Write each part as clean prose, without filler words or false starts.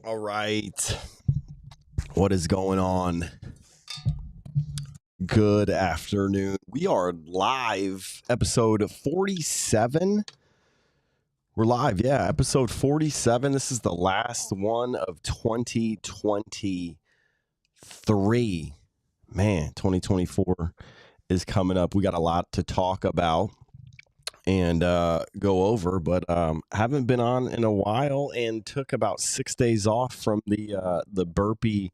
All right. What is going on? Good afternoon. We are live, episode 47. We're live, yeah, episode 47. This is the last one of 2023. Man, 2024 is coming up. We got a lot to talk about and go over, but haven't been on in a while and took about 6 days off from the burpee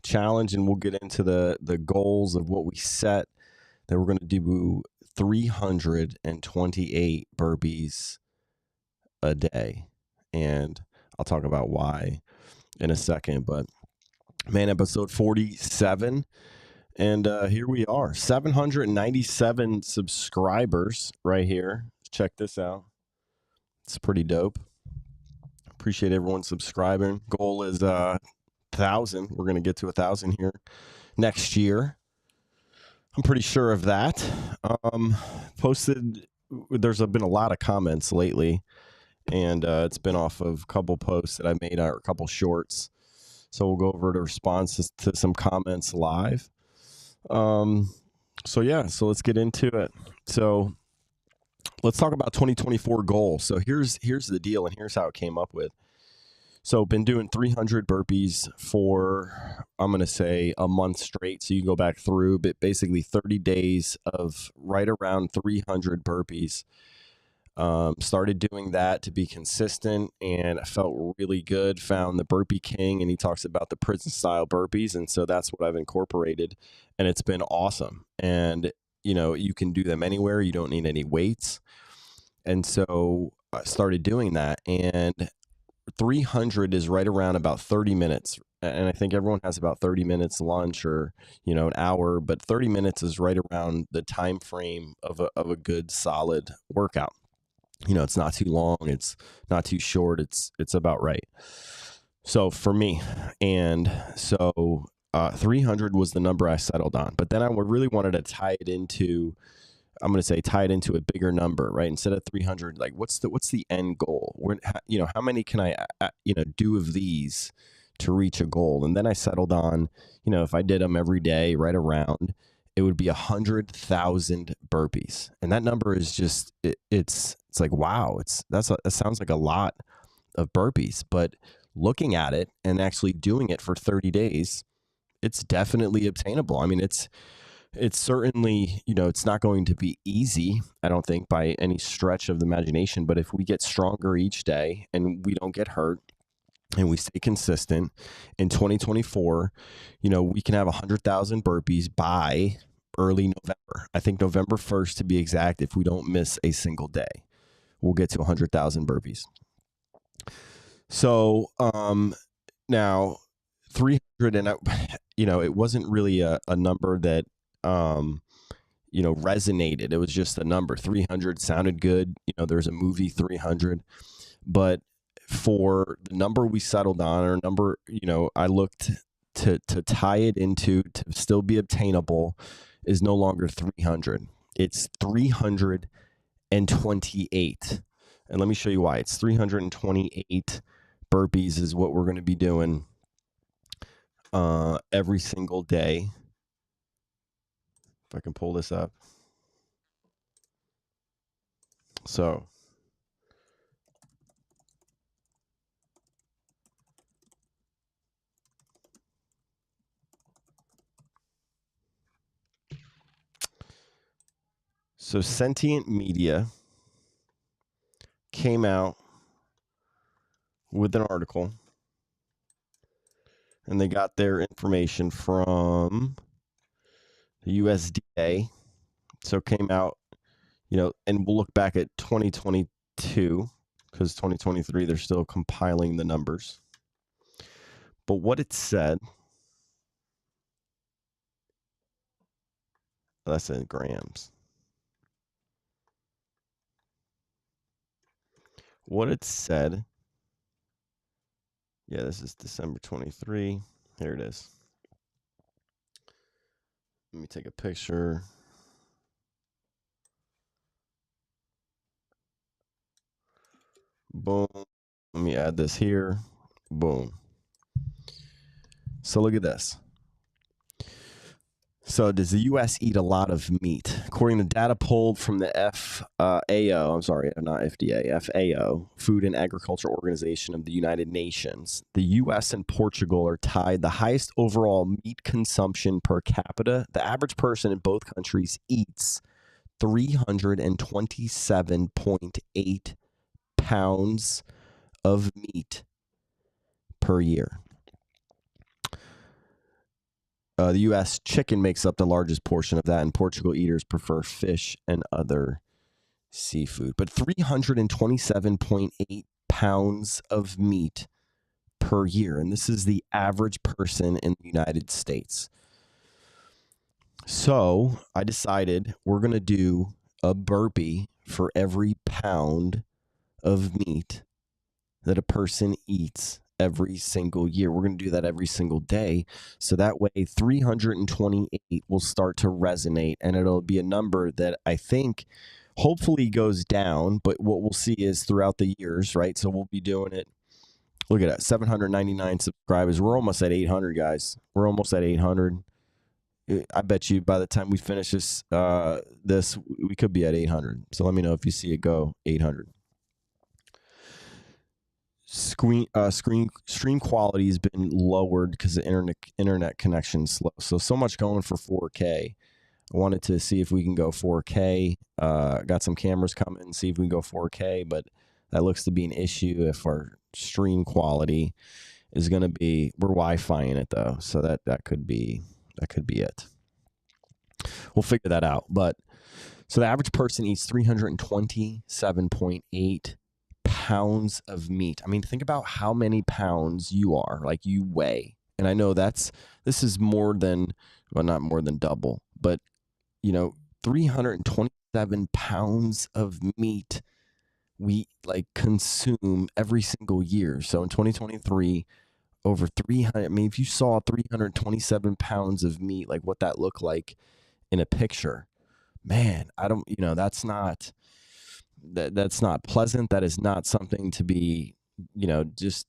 challenge, and we'll get into the goals of what we set, that we're going to do 328 burpees a day, and I'll talk about why in a second. But man, episode 47, and here we are, 797 subscribers right here. Check this out. It's pretty dope. Appreciate everyone subscribing. Goal is 1,000. We're going to get to 1,000 here next year. I'm pretty sure of that. Posted, there's been a lot of comments lately, and it's been off of a couple posts that I made, or a couple shorts. So we'll go over the responses to some comments live. So let's get into it. So let's talk about 2024 goals. So here's the deal, and here's how it came up with. So been doing 300 burpees for, I'm going to say, a month straight. So you can go back through, but basically 30 days of right around 300 burpees. Started doing that to be consistent, and I felt really good. Found the Burpee King, and he talks about the prison style burpees. And so that's what I've incorporated, and it's been awesome. And, you can do them anywhere. You don't need any weights. And so I started doing that, and 300 is right around about 30 minutes. And I think everyone has about 30 minutes lunch, or, an hour, but 30 minutes is right around the time frame of a good solid workout. It's not too long, it's not too short, it's about right. So for me, and so 300 was the number I settled on. But then I really wanted to tie it into a bigger number, right? Instead of 300, like what's the end goal? How many can I, do of these to reach a goal? And then I settled on, if I did them every day, right around, it would be 100,000 burpees. And that number is just, it's like, wow, that sounds like a lot of burpees, but looking at it and actually doing it for 30 days, it's definitely obtainable. I mean, it's certainly, it's not going to be easy, I don't think, by any stretch of the imagination. But if we get stronger each day and we don't get hurt and we stay consistent in 2024, we can have 100,000 burpees by early November. I think November 1st, to be exact, if we don't miss a single day, we'll get to 100,000 burpees. So now 300, and it wasn't really a number that resonated. It was just a number. 300 sounded good. There's a movie 300, but for the number we settled on, or number, I looked to tie it into, to still be obtainable, is no longer 300. It's 328. And let me show you why. It's 328 burpees is what we're going to be doing every single day. If I can pull this up. So Sentient Media came out with an article, and they got their information from the USDA. So it came out, and we'll look back at 2022, because 2023, they're still compiling the numbers. But what it said, that's in grams. What it said, yeah, this is December 23. Here it is. Let me take a picture. Boom. Let me add this here. Boom. So look at this. So does the U.S. eat a lot of meat? According to data pulled from the FAO, I'm sorry, not FDA, FAO, Food and Agriculture Organization of the United Nations, the U.S. and Portugal are tied the highest overall meat consumption per capita. The average person in both countries eats 327.8 pounds of meat per year. The U.S. chicken makes up the largest portion of that, and Portugal eaters prefer fish and other seafood. But 327.8 pounds of meat per year, and this is the average person in the United States. So I decided we're going to do a burpee for every pound of meat that a person eats every single year. We're going to do that every single day. So that way 328 will start to resonate, and it'll be a number that I think hopefully goes down, but what we'll see is throughout the years, right? So we'll be doing it. Look at that, 799 subscribers. We're almost at 800, guys. We're almost at 800. I bet you by the time we finish this, we could be at 800. So let me know if you see it go 800. Stream quality has been lowered because the internet connection is slow. So much going for 4K. I wanted to see if we can go 4K. Got some cameras coming and see if we can go 4K, but that looks to be an issue if our stream quality is going to be. We're Wi-Fi-ing it though, so that could be it. We'll figure that out. But so the average person eats 327.8 pounds of meat. I mean, think about how many pounds you weigh. And I know this is more than, well, not more than double, but 327 pounds of meat we consume every single year. So in 2023, over 300, I mean, if you saw 327 pounds of meat, like what that looked like in a picture, man, that's not pleasant. That is not something to be, just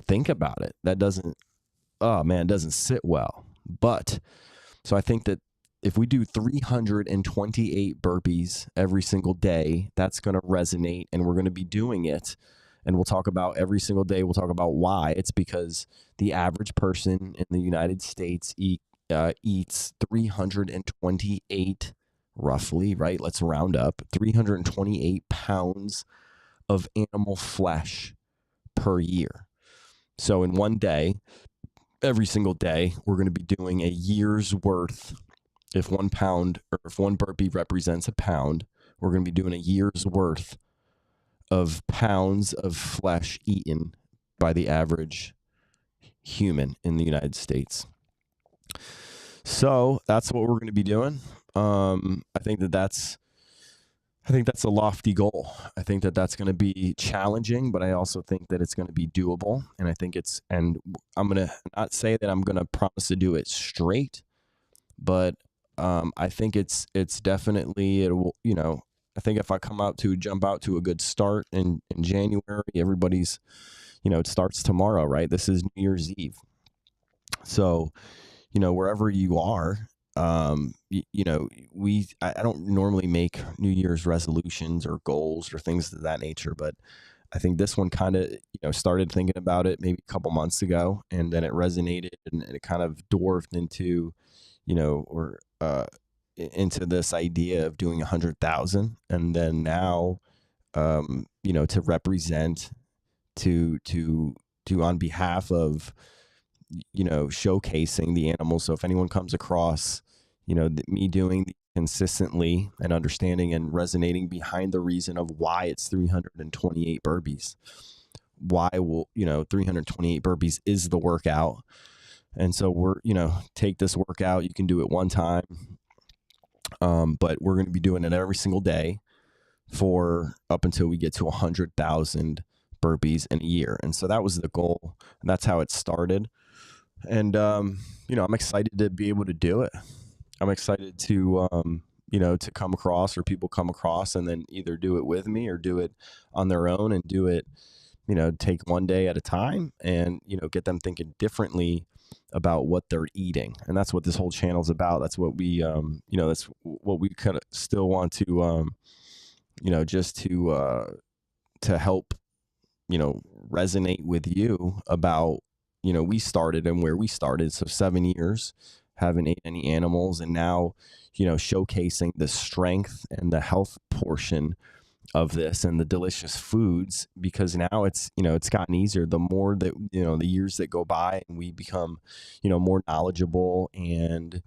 think about it. That doesn't sit well. But so I think that if we do 328 burpees every single day, that's going to resonate, and we're going to be doing it. And we'll talk about every single day. We'll talk about why. It's because the average person in the United States eats 328 roughly, right? Let's round up, 328 pounds of animal flesh per year. So in one day, every single day, we're going to be doing a year's worth. If 1 pound, or if one burpee represents a pound, we're going to be doing a year's worth of pounds of flesh eaten by the average human in the United States. So that's what we're going to be doing. I think that's a lofty goal. I think that's going to be challenging, but I also think that it's going to be doable. And I think and I'm going to not say that I'm going to promise to do it straight, but I think it's definitely, it will, I think if I jump out to a good start in January, everybody's, it starts tomorrow, right? This is New Year's Eve. So, wherever you are, I don't normally make New Year's resolutions or goals or things of that nature, but I think this one kind of, started thinking about it maybe a couple months ago, and then it resonated, and it kind of dwarfed into, into this idea of doing 100,000. And then now, to represent, to on behalf of, showcasing the animals. So if anyone comes across, me doing consistently and understanding and resonating behind the reason of why it's 328 burpees, why will, 328 burpees is the workout. And so we're, take this workout, you can do it one time. But we're going to be doing it every single day for up until we get to 100,000 burpees in a year. And so that was the goal. And that's how it started. And, I'm excited to be able to do it. I'm excited to, to come across, or people come across, and then either do it with me or do it on their own, and do it, take one day at a time, and, get them thinking differently about what they're eating. And that's what this whole channel is about. That's what we, that's what we kind of still want to, just to help, resonate with you about, we started and where we started. So 7 years, haven't ate any animals, and now, showcasing the strength and the health portion of this and the delicious foods, because now it's gotten easier the more that the years that go by and we become more knowledgeable and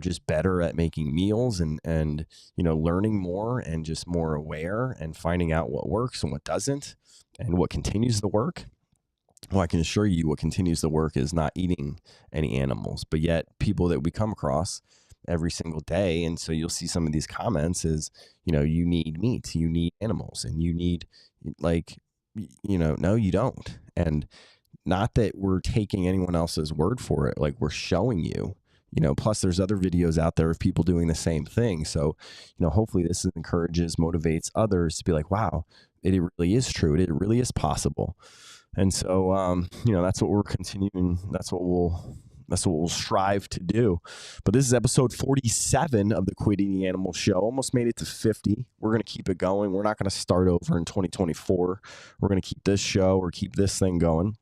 just better at making meals and learning more and just more aware and finding out what works and what doesn't and what continues to work. Well, I can assure you what continues to work is not eating any animals, but yet people that we come across every single day. And so you'll see some of these comments is, you need meat, you need animals, and you need no, you don't. And not that we're taking anyone else's word for it. Like, we're showing you, plus there's other videos out there of people doing the same thing. So, hopefully this encourages, motivates others to be like, wow, it really is true. It really is possible. And so, that's what we're continuing. That's what we'll strive to do. But this is episode 47 of the Quit Eating Animals show. Almost made it to 50. We're going to keep it going. We're not going to start over in 2024. We're going to keep this show or keep this thing going.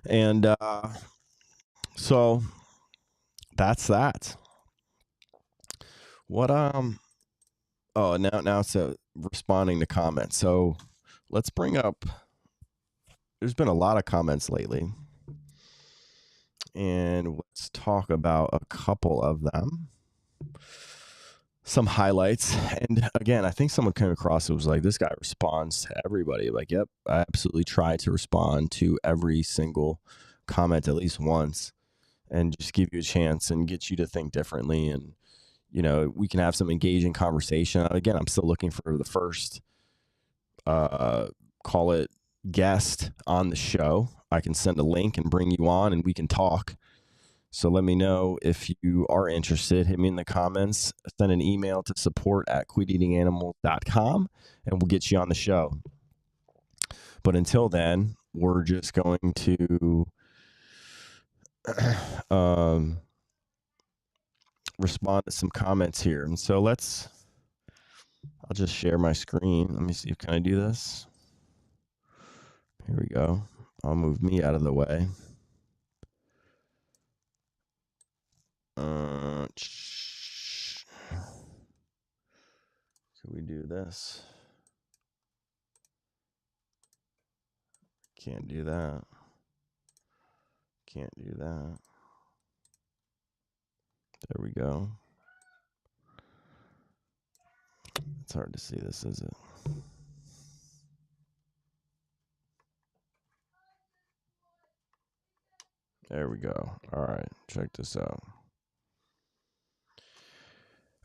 And so that's that. What now it's responding to comments. So let's bring up. There's been a lot of comments lately, and let's talk about a couple of them. Some highlights. And again, I think someone came across it was like, this guy responds to everybody. Like, yep, I absolutely try to respond to every single comment at least once and just give you a chance and get you to think differently. And, we can have some engaging conversation. Again, I'm still looking for the first, call it guest on the show. I can send a link and bring you on and we can talk. So let me know if you are interested. Hit me in the comments. Send an email to support@quiteatinganimals.com and we'll get you on the show. But until then, we're just going to respond to some comments here. And so I'll just share my screen. Let me see. Can I do this? Here we go. I'll move me out of the way. Can we do this? Can't do that. Can't do that. There we go. It's hard to see this, is it? There we go. All right, check this out.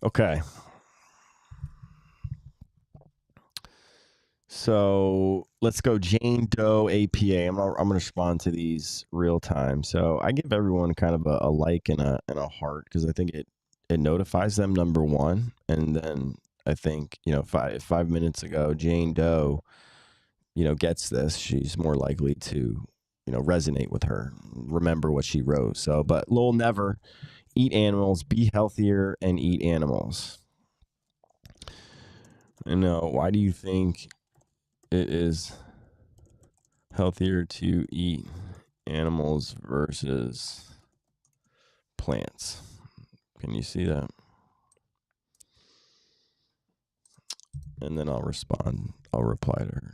Okay. So let's go Jane Doe APA. I'm going to respond to these real time. So I give everyone kind of a like and a heart because I think it notifies them, number one. And then I think, 5 minutes ago, Jane Doe, gets this. She's more likely to, resonate with her, remember what she wrote. So, but Lowell Never, eat animals, be healthier, and eat animals. And why do you think it is healthier to eat animals versus plants? Can you see that? And then I'll respond. I'll reply to her.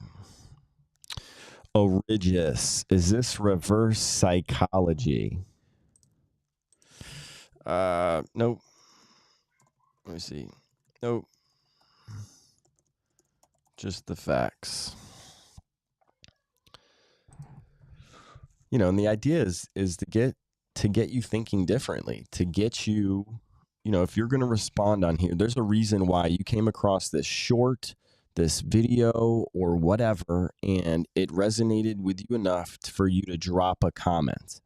Origus, is this reverse psychology? Nope. Let me see. Nope. Just the facts. And the idea is to get you thinking differently, to get you, if you're going to respond on here, there's a reason why you came across this this video or whatever, and it resonated with you enough for you to drop a comment.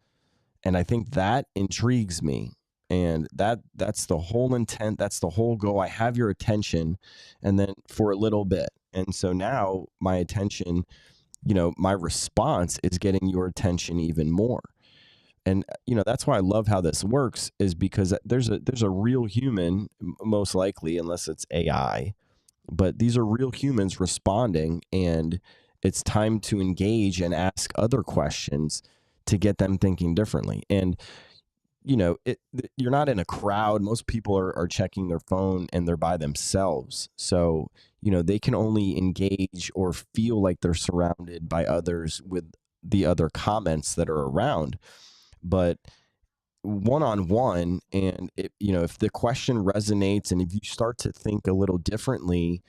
And I think that intrigues me. And that's the whole intent. That's the whole goal. I have your attention, and then for a little bit. And so now my attention my response is getting your attention even more. And that's why I love how this works, is because there's a real human, most likely, unless it's AI, but these are real humans responding, and it's time to engage and ask other questions to get them thinking differently. And you're not in a crowd. Most people are checking their phone and they're by themselves. So, they can only engage or feel like they're surrounded by others with the other comments that are around. But one on one, and if the question resonates and if you start to think a little differently,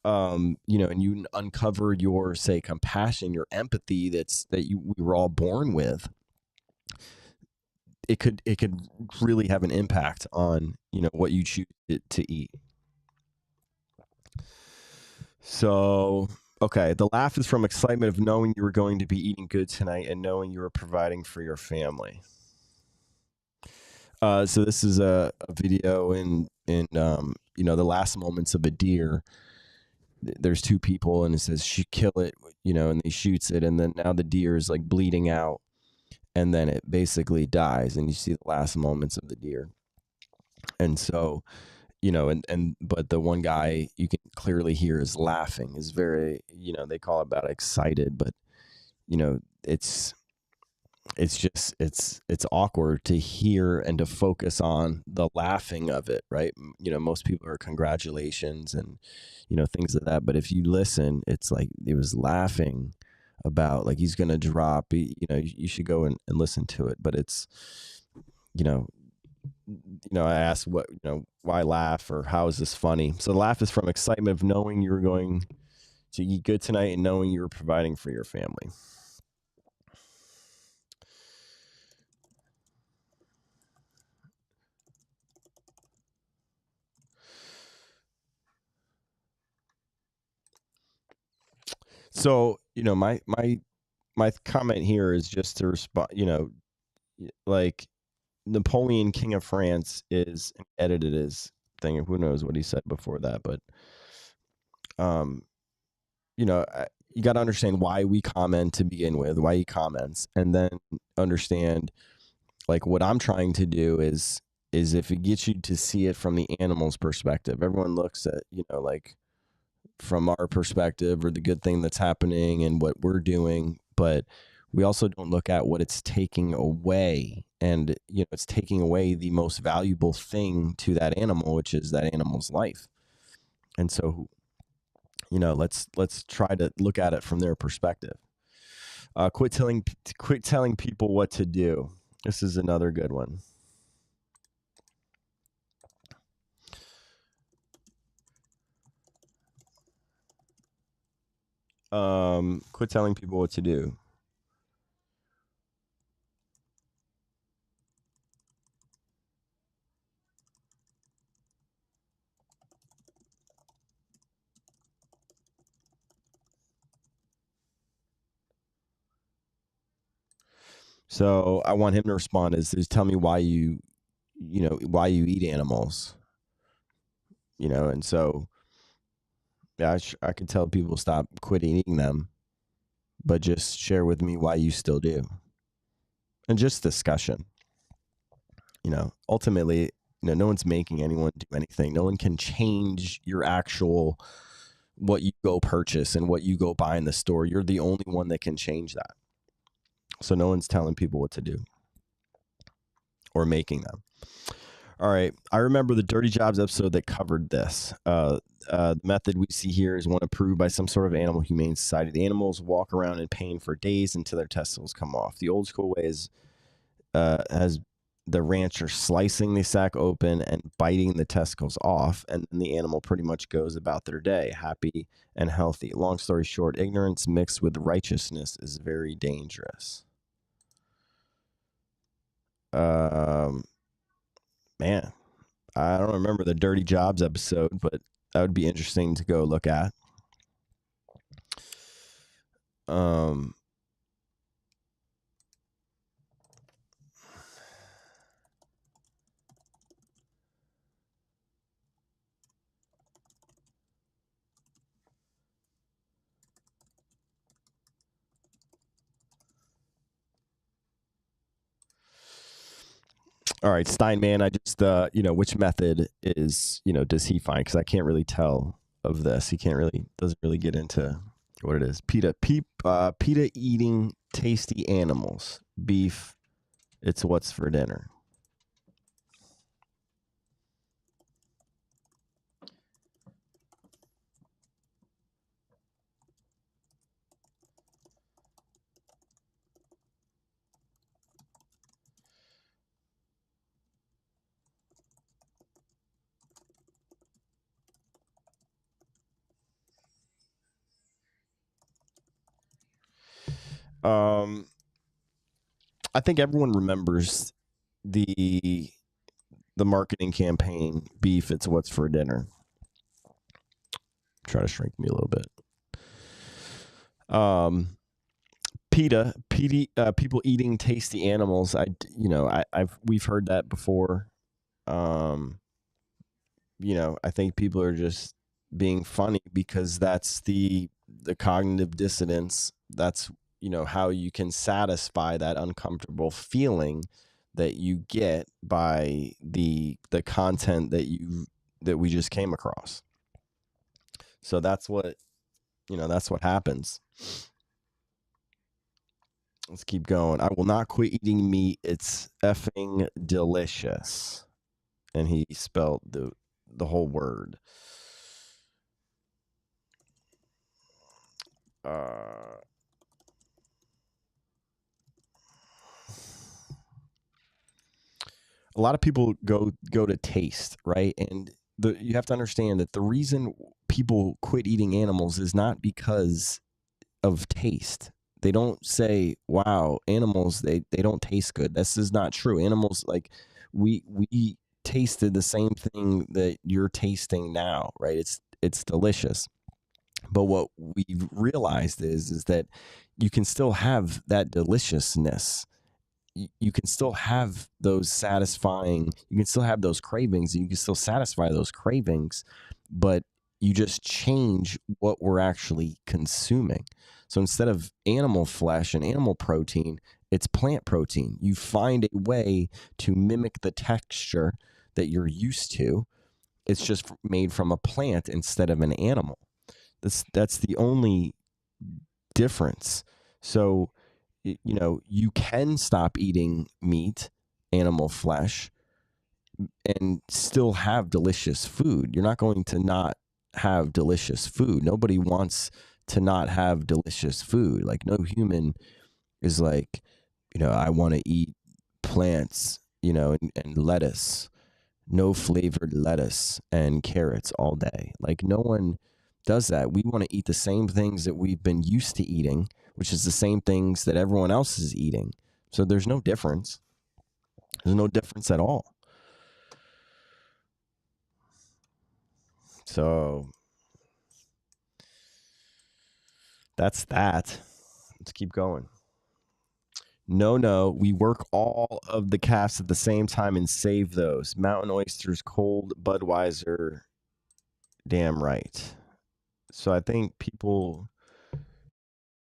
and you uncover your, say, compassion, your empathy we were all born with, it could really have an impact on what you choose to eat. So, okay, the laugh is from excitement of knowing you were going to be eating good tonight and knowing you were providing for your family. So this is a video in the last moments of a deer. There's two people, and it says kill it, and he shoots it, and then now the deer is like bleeding out, and then it basically dies, and you see the last moments of the deer. And so, but the one guy you can clearly hear is laughing, is very, they call it about excited, but it's just it's awkward to hear and to focus on the laughing of it, right? Most people are congratulations and things like that, but if you listen, it's like it was laughing about like he's gonna drop. You should go and listen to it. But it's I asked why laugh, or how is this funny? So the laugh is from excitement of knowing you were going to eat good tonight and knowing you were providing for your family. So, my comment here is just to respond, like Napoleon, King of France, is edited his thing. Who knows what he said before that, but you got to understand why we comment to begin with, why he comments, and then understand like what I'm trying to do is if it gets you to see it from the animal's perspective. Everyone looks at, like from our perspective, or the good thing that's happening and what we're doing, but we also don't look at what it's taking away. And it's taking away the most valuable thing to that animal, which is that animal's life. And so let's try to look at it from their perspective. Quit telling people what to do. This is another good one. Quit telling people what to do. So I want him to respond is tell me why you eat animals, and so yeah, I could tell people stop quitting eating them, but just share with me why you still do. And just discussion. Ultimately, no one's making anyone do anything. No one can change your actual what you go purchase and what you go buy in the store. You're the only one that can change that. So no one's telling people what to do or making them. All right. I remember the Dirty Jobs episode that covered this. The method we see here is one approved by some sort of animal humane society. The animals walk around in pain for days until their testicles come off. The old school way has the rancher slicing the sack open and biting the testicles off, and then the animal pretty much goes about their day, happy and healthy. Long story short, ignorance mixed with righteousness is very dangerous. Man, I don't remember the Dirty Jobs episode, but that would be interesting to go look at. All right, Steinman. I just, which method is, does he find? Because I can't really tell of this. He doesn't really get into what it is. PETA eating tasty animals. Beef. It's what's for dinner. Um, I think everyone remembers the the marketing campaign. Beef. It's what's for dinner. Try to shrink me a little bit. People eating tasty animals. We've heard that before. Um, I think people are just being funny because that's the cognitive dissonance. That's how you can satisfy that uncomfortable feeling that you get by the content that we just came across. So that's what happens. Let's keep going. I will not quit eating meat. It's effing delicious. And he spelled the whole word. Uh, a lot of people go to taste, right? And you have to understand that the reason people quit eating animals is not because of taste. They don't say, "Wow, animals they don't taste good." This is not true. Animals, like, we tasted the same thing that you're tasting now, right? It's delicious. But what we've realized is that you can still have that deliciousness. You can still have those satisfying, you can still have those cravings, and you can still satisfy those cravings, but you just change what we're actually consuming. So instead of animal flesh and animal protein, it's plant protein. You find a way to mimic the texture that you're used to. It's just made from a plant instead of an animal. That's the only difference. So, you can stop eating meat, animal flesh, and still have delicious food. You're not going to not have delicious food. Nobody wants to not have delicious food. Like, no human is like, I want to eat plants, and lettuce, no flavored lettuce and carrots all day. Like, no one does that. We want to eat the same things that we've been used to eating, which is the same things that everyone else is eating. So there's no difference. There's no difference at all. So that's that. Let's keep going. No, we work all of the casts at the same time and save those. Mountain oysters, cold Budweiser. Damn right. So I think people,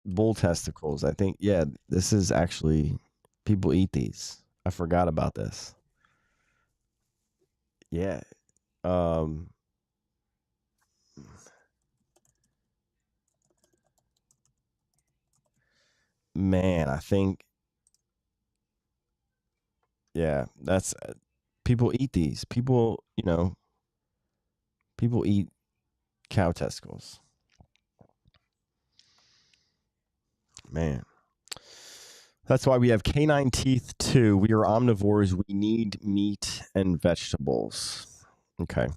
bull testicles. I think, yeah, this is actually, people eat these. I forgot about this. Yeah. Um, man, I think, yeah, that's, people eat these. People eat cow testicles. Man. That's why we have canine teeth too. We are omnivores. We need meat and vegetables. Okay.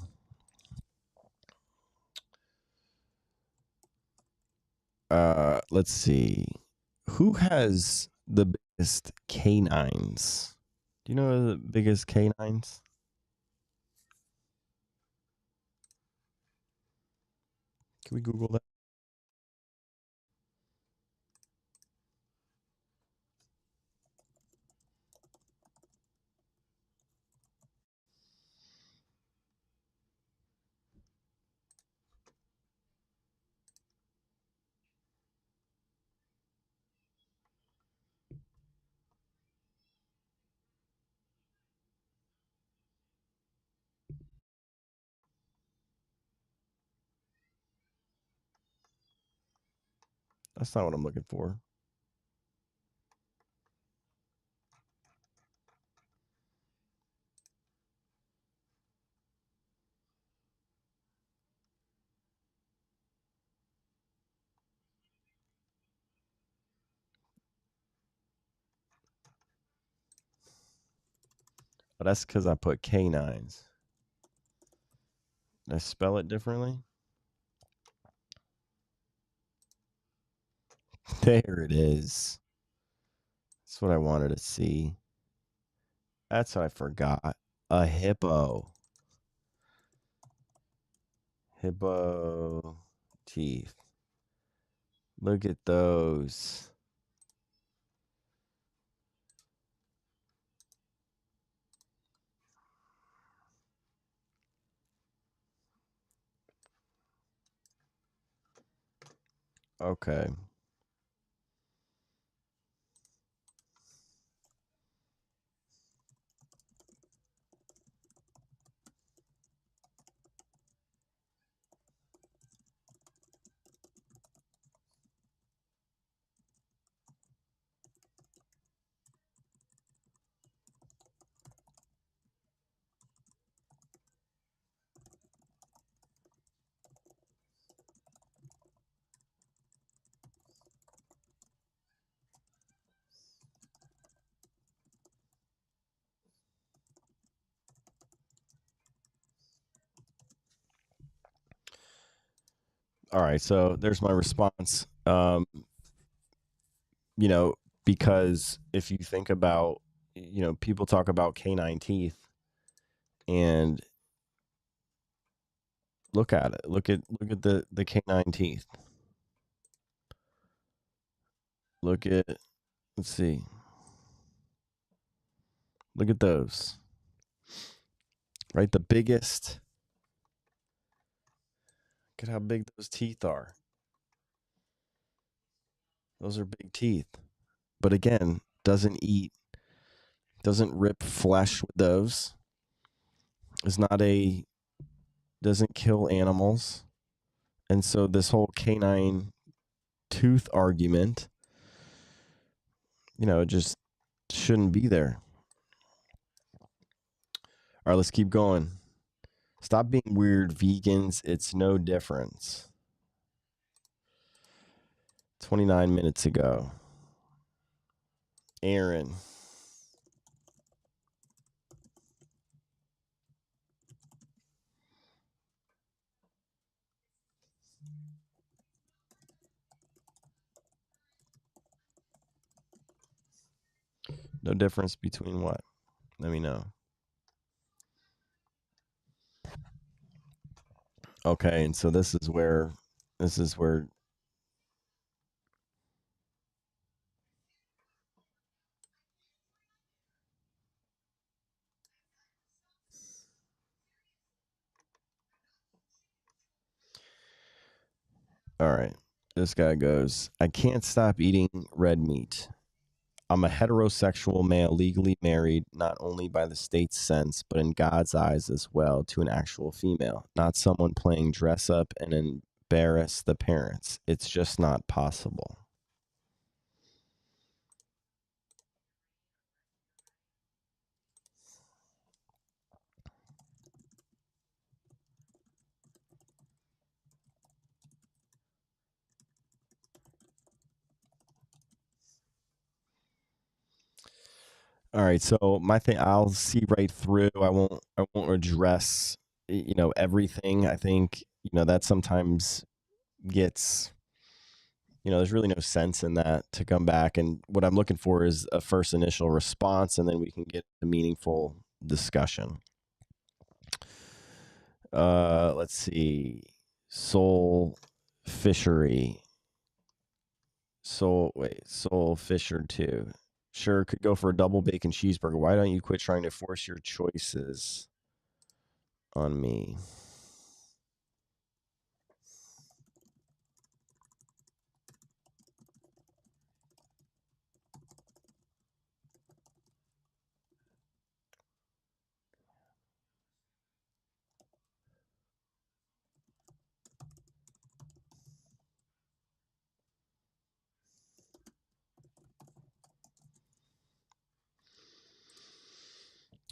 Let's see. Who has the biggest canines? Do you know the biggest canines? Can we Google that? That's not what I'm looking for. But that's because I put canines. Did I spell it differently? There it is. That's what I wanted to see. That's what I forgot. A hippo. Hippo teeth. Look at those. Okay. All right. So there's my response. You know, because if you think about, people talk about canine teeth and look at it. Look at the canine teeth. Look at let's see. Look at those. Right? The biggest. Look at how big those teeth are. Those are big teeth. But again, doesn't rip flesh with those. Is not a doesn't kill animals. And so this whole canine tooth argument, it just shouldn't be there. All right, let's keep going. Stop being weird, vegans. It's no difference. 29 minutes ago. Aaron. No difference between what? Let me know. Okay, and so this is where all right. This guy goes, I can't stop eating red meat. I'm a heterosexual male legally married not only by the state's sense, but in God's eyes as well to an actual female, not someone playing dress up and embarrass the parents. It's just not possible. All right, so my thing, I'll see right through. I won't address, everything. I think, that sometimes gets, there's really no sense in that to come back. And what I'm looking for is a first initial response, and then we can get a meaningful discussion. Let's see. Soul Fishery. Soul Fisher 2. Sure, could go for a double bacon cheeseburger. Why don't you quit trying to force your choices on me?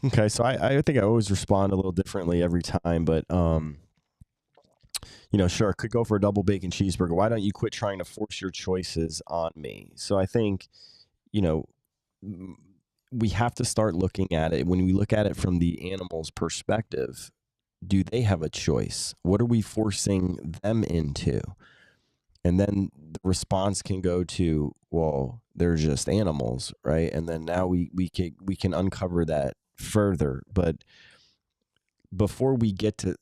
Okay, so I think I always respond a little differently every time, but sure, could go for a double bacon cheeseburger. Why don't you quit trying to force your choices on me? So I think, you know, m- we have to start looking at it. When we look at it from the animal's perspective, do they have a choice? What are we forcing them into? And then the response can go to, well, they're just animals, right? And then now we can uncover that further. But before we get to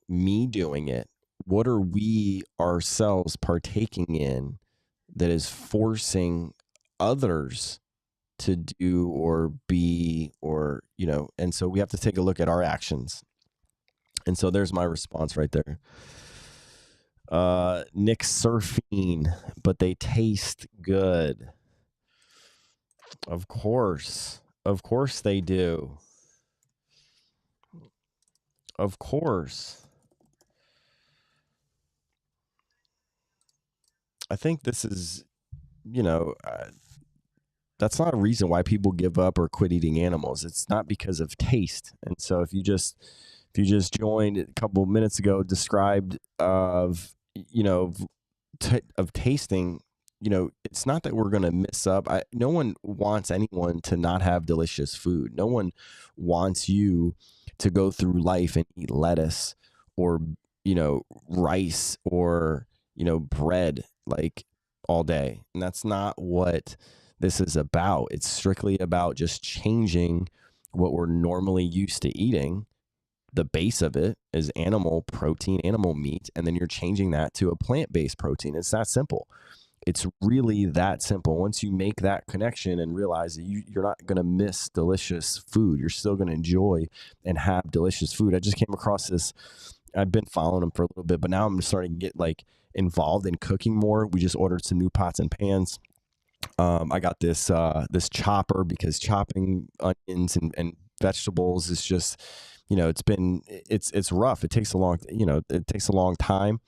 me doing it, what are we ourselves partaking in that is forcing others to do or be, or and so we have to take a look at our actions. And so there's my response right there. Nick surfing, but they taste good. Of course they do. Of course. I think this is, you know, that's not a reason why people give up or quit eating animals. It's not because of taste. And so if you just joined a couple of minutes ago, described of of tasting, it's not that we're going to miss up. No one wants anyone to not have delicious food. No one wants you to go through life and eat lettuce or, rice or, bread like all day. And that's not what this is about. It's strictly about just changing what we're normally used to eating. The base of it is animal protein, animal meat, and then you're changing that to a plant-based protein. It's that simple. It's really that simple. Once you make that connection and realize that you're not going to miss delicious food, you're still going to enjoy and have delicious food. I just came across this. I've been following them for a little bit, but now I'm starting to get like involved in cooking more. We just ordered some new pots and pans. I got this chopper because chopping onions and vegetables is just, it's rough. It takes a long time.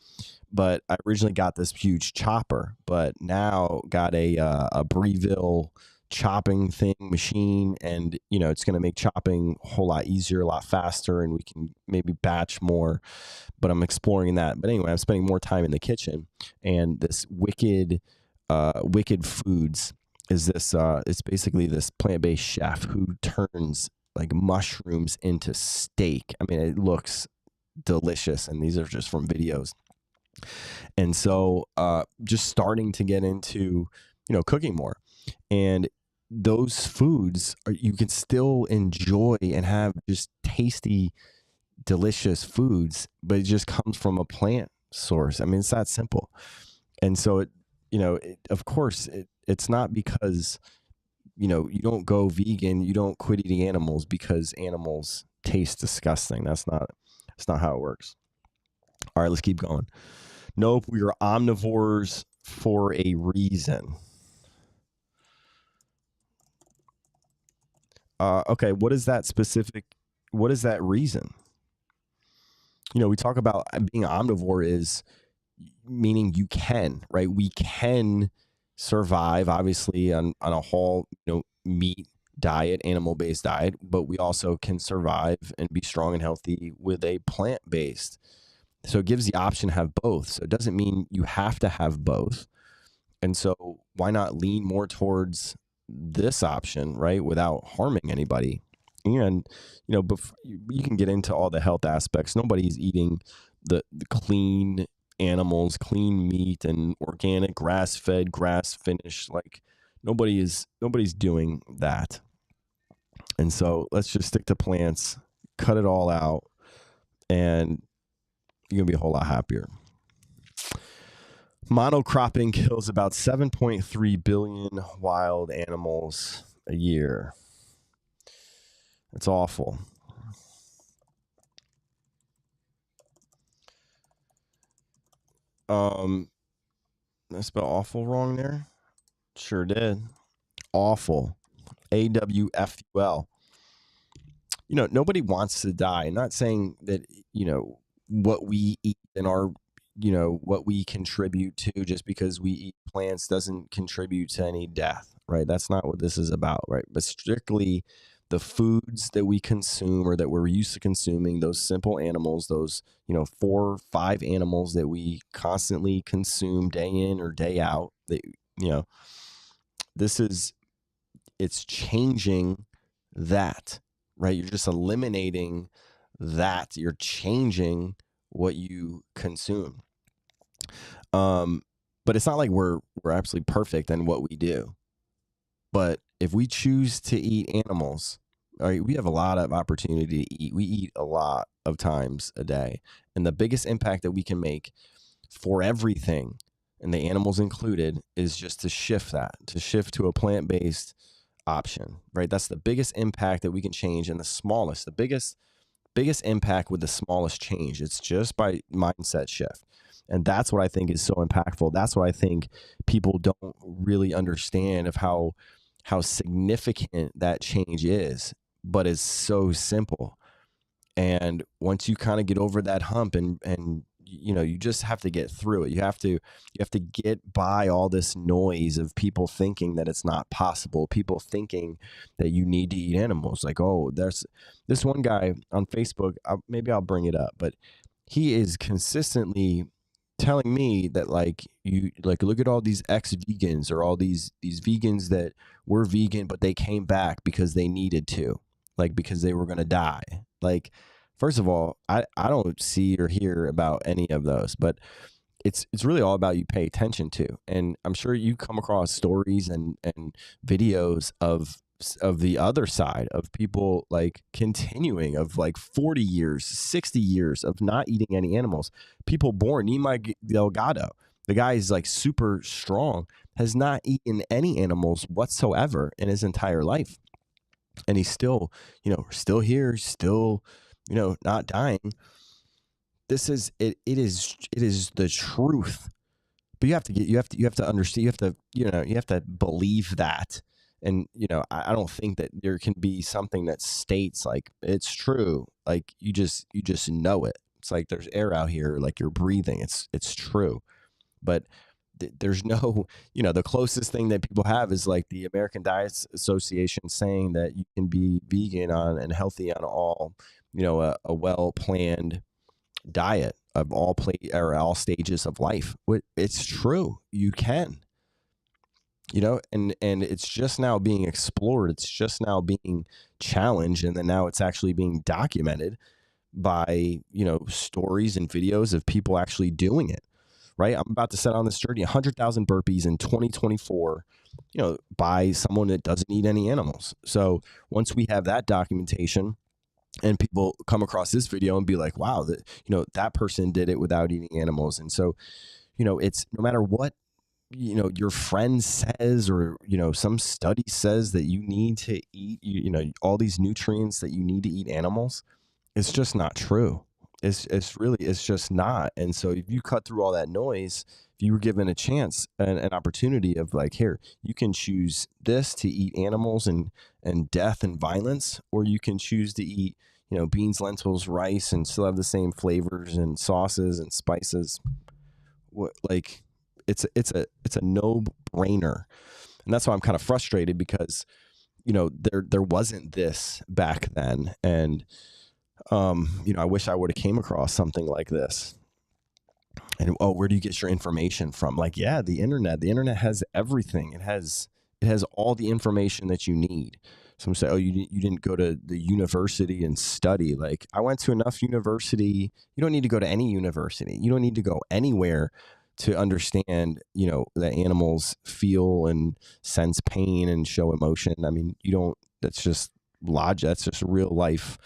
But I originally got this huge chopper, but now got a Breville chopping thing machine, and it's going to make chopping a whole lot easier, a lot faster, and we can maybe batch more. But I'm exploring that. But anyway, I'm spending more time in the kitchen, and this Wicked Foods is this it's basically this plant-based chef who turns like mushrooms into steak. I mean, it looks delicious, and these are just from videos. And so just starting to get into cooking more, and those foods you can still enjoy and have just tasty, delicious foods, but it just comes from a plant source. I mean, it's that simple. And so of course it's not because you don't go vegan, you don't quit eating animals because animals taste disgusting. That's not how it works. All right, let's keep going. Nope, we are omnivores for a reason. Okay, what is that specific? What is that reason? We talk about being omnivore is meaning you can, right? We can survive, obviously, on a whole, meat diet, animal based diet, but we also can survive and be strong and healthy with a plant based. So it gives the option to have both. So it doesn't mean you have to have both. And so why not lean more towards this option, right, without harming anybody? And you can get into all the health aspects. Nobody's eating the clean animals, clean meat, and organic, grass fed, grass finished. Like nobody's doing that. And so let's just stick to plants, cut it all out, and you're gonna be a whole lot happier. Monocropping kills about 7.3 billion wild animals a year. It's awful. I spelled awful wrong there. Sure did. Awful. AWFUL. Nobody wants to die. I'm not saying that, what we eat and our, what we contribute to just because we eat plants doesn't contribute to any death, right? That's not what this is about, right? But strictly the foods that we consume or that we're used to consuming, those simple animals, those, 4 or 5 animals that we constantly consume day in or day out, that, you know, this is, it's changing that, right? You're just eliminating that. You're changing what you consume. But it's not like we're absolutely perfect in what we do. But if we choose to eat animals, all right, we have a lot of opportunity to eat. We eat a lot of times a day. And the biggest impact that we can make for everything, and the animals included, is just to shift to a plant-based option, right? That's the biggest impact that we can change, and the biggest impact with the smallest change. It's just by mindset shift. And that's what I think is so impactful. That's what I think people don't really understand, of how significant that change is, but it's so simple. And once you kind of get over that hump, and you just have to get through it. You have to get by all this noise of people thinking that it's not possible, people thinking that you need to eat animals. Like, oh, there's this one guy on Facebook, maybe I'll bring it up, but he is consistently telling me that, like, you, like, look at all these ex-vegans, or all these vegans that were vegan but they came back because they needed to, like, because they were going to die. Like, first of all, I don't see or hear about any of those, but it's really all about you pay attention to. And I'm sure you come across stories and videos of the other side, of people like continuing, of like 40 years, 60 years of not eating any animals. People born, Nimai Delgado, the guy is like super strong, has not eaten any animals whatsoever in his entire life. And he's still, still here, still, not dying. This is it. It is the truth. But you have to understand. You have to believe that. And I don't think that there can be something that states like it's true. Like you just know it. It's like there's air out here, like you're breathing. It's true. But there's no, the closest thing that people have is like the American Diet Association saying that you can be vegan on and healthy on all, a well-planned diet of all stages of life. It's true. You can, and it's just now being explored. It's just now being challenged. And then now it's actually being documented by, stories and videos of people actually doing it. Right. I'm about to set on this journey, 100,000 burpees in 2024, by someone that doesn't eat any animals. So once we have that documentation and people come across this video and be like, wow, that person did it without eating animals. And so, it's no matter what, your friend says, or, some study says that you need to eat, all these nutrients that you need to eat animals. It's just not true. It's just not. And so if you cut through all that noise, if you were given a chance and an opportunity of like, here, you can choose this to eat animals and death and violence, or you can choose to eat, beans, lentils, rice, and still have the same flavors and sauces and spices. Like it's a no-brainer. And that's why I'm kind of frustrated, because, there wasn't this back then. And I wish I would have came across something like this. And where do you get your information from? Like, yeah, the internet has everything. It has all the information that you need. Some say, oh, you didn't go to the university and study. Like, I went to enough university. You don't need to go to any university. You don't need to go anywhere to understand, that animals feel and sense pain and show emotion. I mean, that's just logic. That's just real life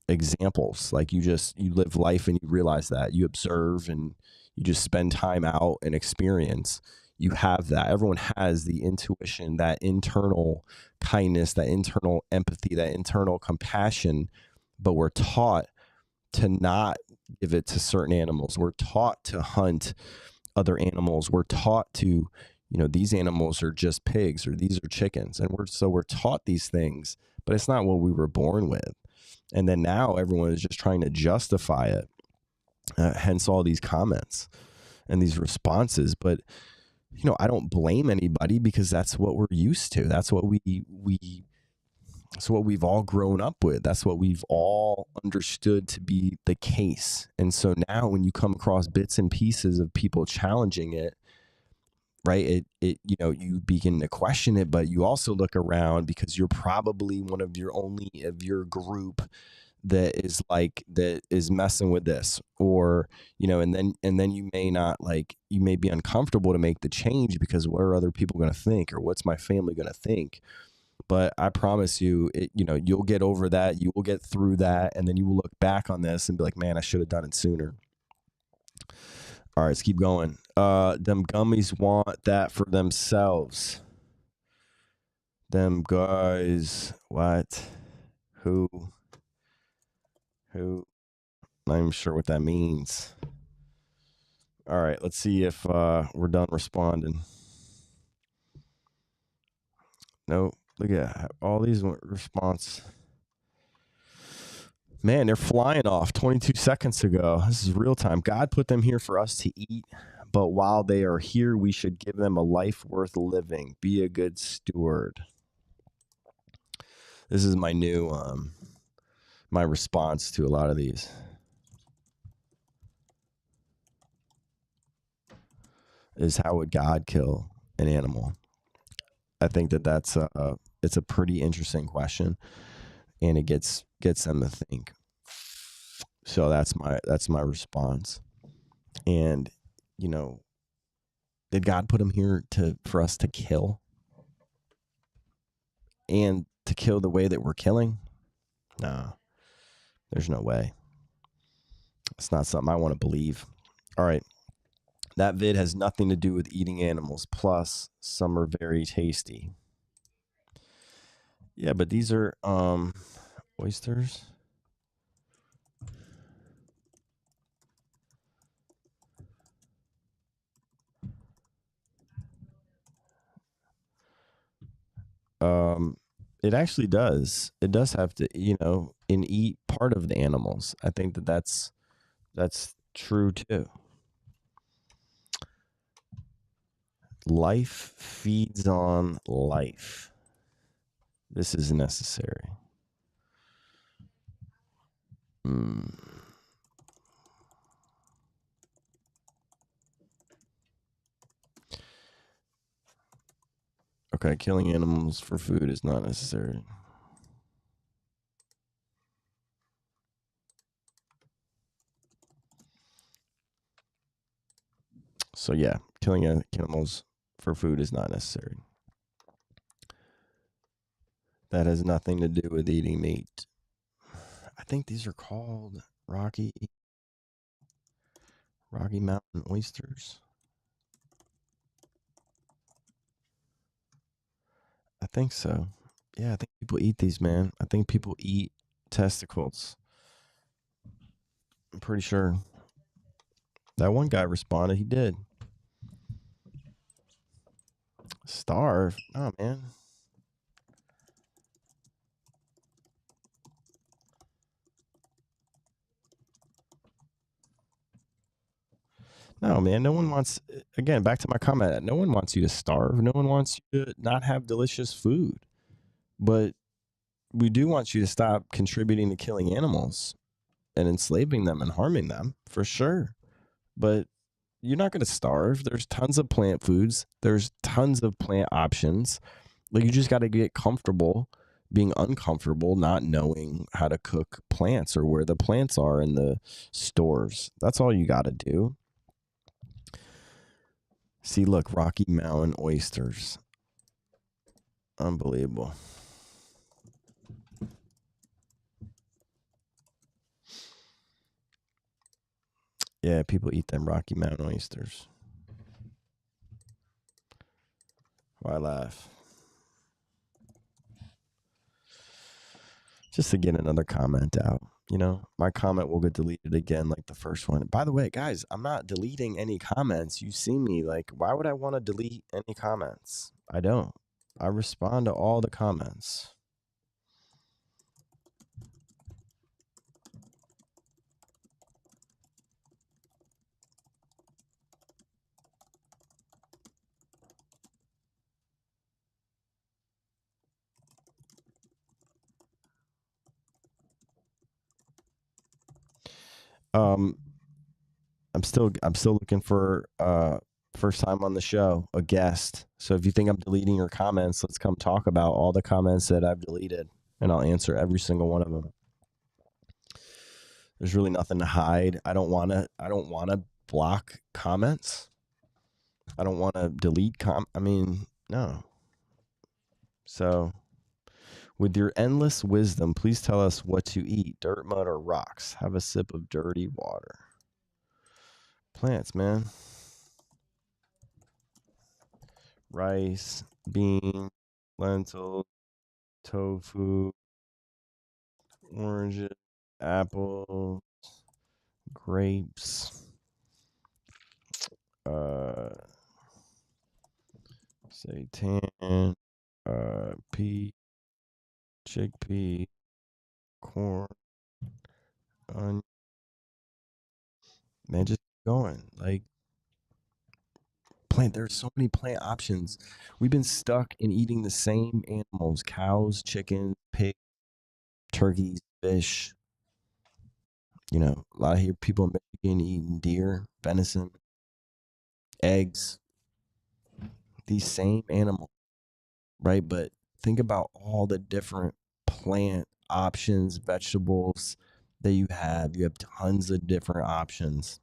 examples. Like you live life and you realize that you observe and you just spend time out and experience. You have that. Everyone has the intuition, that internal kindness, that internal empathy, that internal compassion, but we're taught to not give it to certain animals. We're taught to hunt other animals. We're taught to, these animals are just pigs, or these are chickens. And we're taught these things, but it's not what we were born with. And then now everyone is just trying to justify it. Hence all these comments and these responses. But, I don't blame anybody, because that's what we're used to. That's what we That's what we've all grown up with. That's what we've all understood to be the case. And so now when you come across bits and pieces of people challenging it, right, you begin to question it, but you also look around because you're probably one of your group that is messing with this, or and then you may not, like, you may be uncomfortable to make the change because what are other people going to think, or what's my family going to think? But I promise you, you'll get over that. You will get through that. And then you will look back on this and be like, man, I should have done it sooner. All right, let's keep going. Them gummies want that for themselves. Them guys, what? Who? Not even sure what that means. All right, let's see if we're done responding. Nope. Look at all these response. Man, they're flying off 22 seconds ago. This is real time. God put them here for us to eat, but while they are here, we should give them a life worth living. Be a good steward. This is my new my response to a lot of these. Is how would God kill an animal? I think that's it's a pretty interesting question, and it gets them to think. So that's my response. And did God put him here for us to kill, and to kill the way that we're killing? No, there's no way. It's not something I want to believe. All right. That vid has nothing to do with eating animals. Plus, some are very tasty. Yeah, but these are oysters. It actually does. It does have to, and eat part of the animals. I think that's true too. Life feeds on life. This is necessary. Okay, killing animals for food is not necessary. So yeah, killing animals for food is not necessary. That has nothing to do with eating meat. I think these are called Rocky Mountain oysters. I think so. Yeah, I think people eat these, man. I think people eat testicles. I'm pretty sure. That one guy responded. He did. Starve? Oh, man. No, man. No one wants, again, back to my comment, no one wants you to starve. No one wants you to not have delicious food. But we do want you to stop contributing to killing animals and enslaving them and harming them, for sure. But you're not going to starve. There's tons of plant foods. There's tons of plant options. Like, you just got to get comfortable being uncomfortable, not knowing how to cook plants or where the plants are in the stores. That's all you got to do. See, look, Rocky Mountain oysters. Unbelievable. Yeah, people eat them Rocky Mountain oysters. Why laugh? Just to get another comment out. My comment will get deleted again like the first one. By the way, guys, I'm not deleting any comments. You see me. Like, why would I want to delete any comments? I don't. I respond to all the comments. Um, I'm still looking for first time on the show, a guest. So if you think I'm deleting your comments, let's come talk about all the comments that I've deleted, and I'll answer every single one of them. There's really nothing to hide. I don't wanna block comments. I don't want to delete I mean, no. So, with your endless wisdom, please tell us what to eat: dirt, mud, or rocks. Have a sip of dirty water. Plants, man. Rice, beans, lentils, tofu, oranges, apples, grapes, uh, seitan, pea, chickpea, corn, onion. Man, just going. Like, plant, there's so many plant options. We've been stuck in eating the same animals: cows, chickens, pigs, turkeys, fish. A lot of here people in Michigan eating deer, venison, eggs, these same animals, right? But think about all the different plant options, vegetables that you have. You have tons of different options.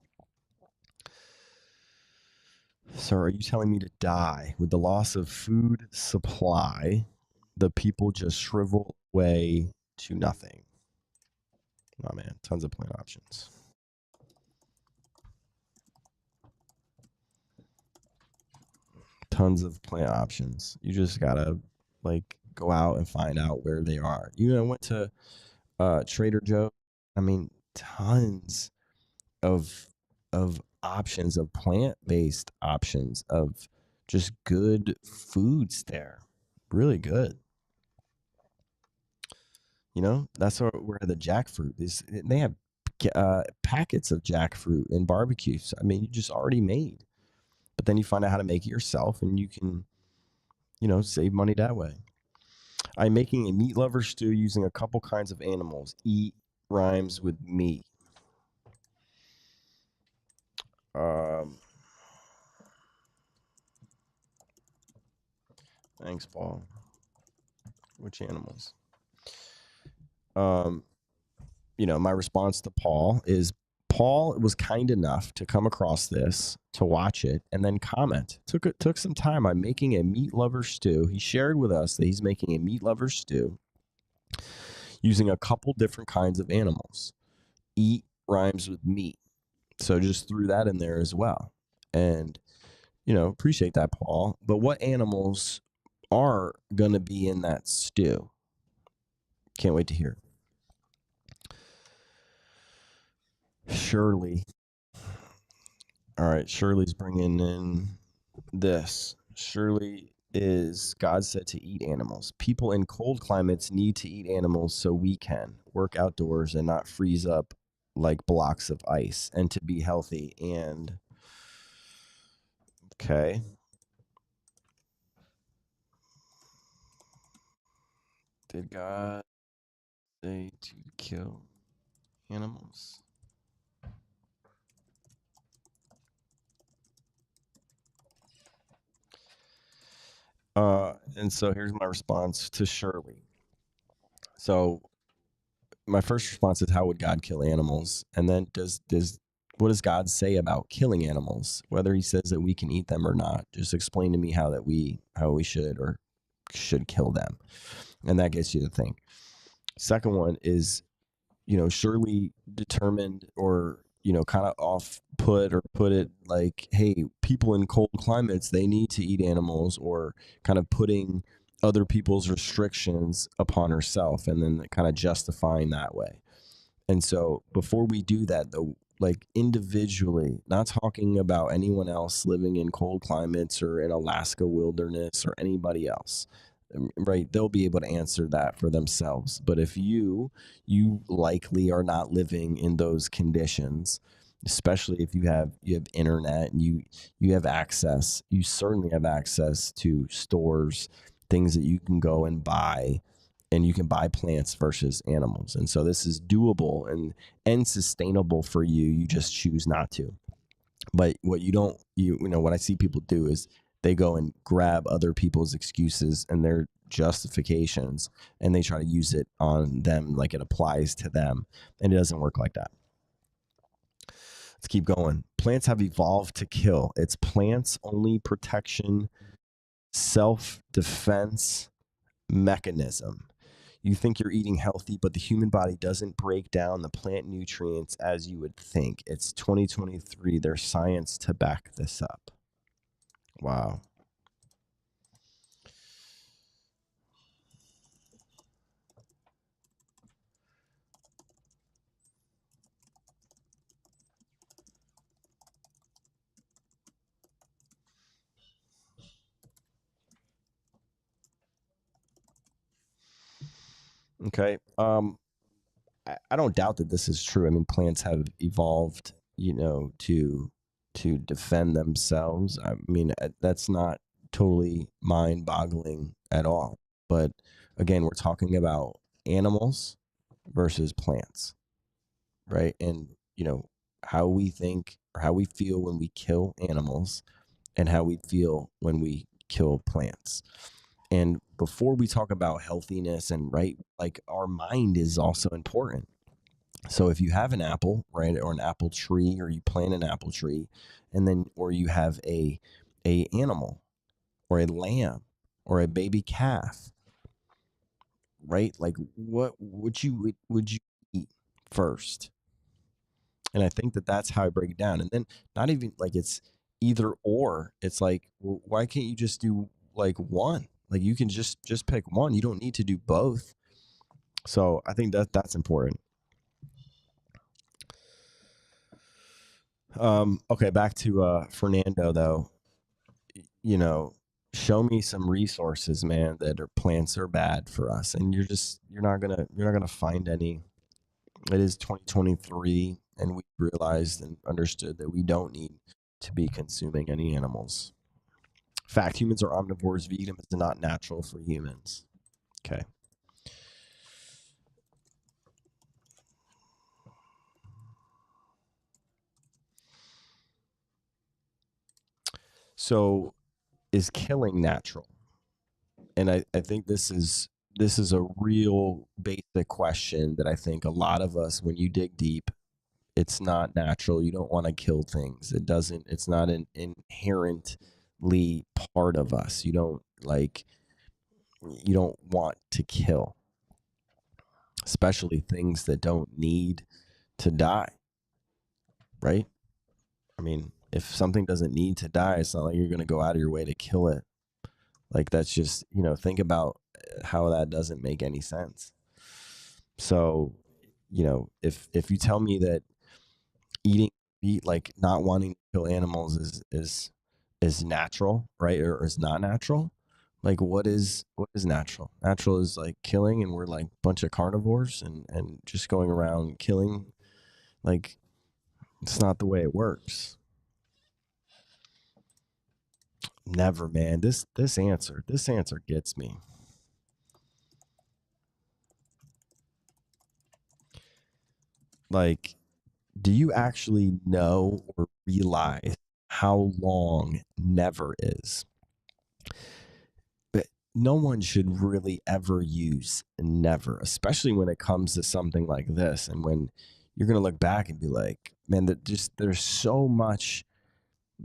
So are you telling me to die with the loss of food supply? The people just shrivel away to nothing. Oh man, tons of plant options. Tons of plant options. You just gotta go out and find out where they are. I went to Trader Joe. I mean, tons of options, of plant-based options, of just good foods there. Really good. That's where the jackfruit is. They have packets of jackfruit and barbecues. I mean, you just already made, but then you find out how to make it yourself, and you can, save money that way. I'm making a meat lover stew using a couple kinds of animals. Eat rhymes with meat. Um, Thanks, Paul. Which animals? Um, my response to Paul is Paul was kind enough to come across this, to watch it, and then comment. Took some time. I'm making a meat lover stew. He shared with us that he's making a meat lover stew using a couple different kinds of animals. Eat rhymes with meat. So just threw that in there as well. And, appreciate that, Paul. But what animals are going to be in that stew? Can't wait to hear. Shirley. All right. Shirley's bringing in this. Shirley is God said to eat animals. People in cold climates need to eat animals so we can work outdoors and not freeze up like blocks of ice, and to be healthy. And okay. Did God say to kill animals? And so here's my response to Shirley. So my first response is, how would God kill animals? And then what does God say about killing animals? Whether he says that we can eat them or not. Just explain to me how we should or should kill them. And that gets you to think. Second one is, Shirley determined, or, kind of off put, or put it like, hey, people in cold climates, they need to eat animals, or kind of putting other people's restrictions upon herself, and then kind of justifying that way. And so before we do that, though, like individually, not talking about anyone else living in cold climates or in Alaska wilderness or anybody else, right? They'll be able to answer that for themselves. But if you likely are not living in those conditions, especially if you have internet and you have access, you certainly have access to stores, things that you can go and buy and you can buy plants versus animals. And so this is doable and sustainable for you. You just choose not to. But what you don't, what I see people do is they go and grab other people's excuses and their justifications, and they try to use it on them like it applies to them. And it doesn't work like that. Let's keep going. Plants have evolved to kill. It's plants only protection, self-defense mechanism. You think you're eating healthy, but the human body doesn't break down the plant nutrients as you would think. It's 2023. There's science to back this up. Wow. Okay. I don't doubt that this is true. I mean, plants have evolved, to defend themselves. I mean, that's not totally mind-boggling at all. But again, we're talking about animals versus plants, right? And how we think or how we feel when we kill animals and how we feel when we kill plants. And before we talk about healthiness and right, like our mind is also important. So if you have an apple, right, or an apple tree, or you plant an apple tree, and then or you have a animal or a lamb or a baby calf, right? Like what would you eat first? And I think that that's how I break it down. And then not even like it's either or. It's like, well, why can't you just do like one? Like you can just pick one. You don't need to do both. So I think that's important. Okay, back to Fernando though. You know, show me some resources, man, that are plants are bad for us, and you're not gonna find any. It is 2023, and we realized and understood that we don't need to be consuming any animals. Fact, humans are omnivores. Vegan is not natural for humans. Okay. So is killing natural? And I think this is a real basic question that I think a lot of us, when you dig deep, it's not natural. You don't want to kill things. It's not an inherently part of us. You don't want to kill, especially things that don't need to die, right? I mean, if something doesn't need to die, it's not like you're going to go out of your way to kill it. Like that's just, think about how that doesn't make any sense. So, if you tell me that eating eat like not wanting to kill animals is natural, right? Or is not natural? Like what is natural? Natural is like killing, and we're like a bunch of carnivores and just going around killing. Like it's not the way it works. Never, man. This answer gets me. Like, do you actually know or realize how long never is? But no one should really ever use never, especially when it comes to something like this. And when you're going to look back and be like, man, there's so much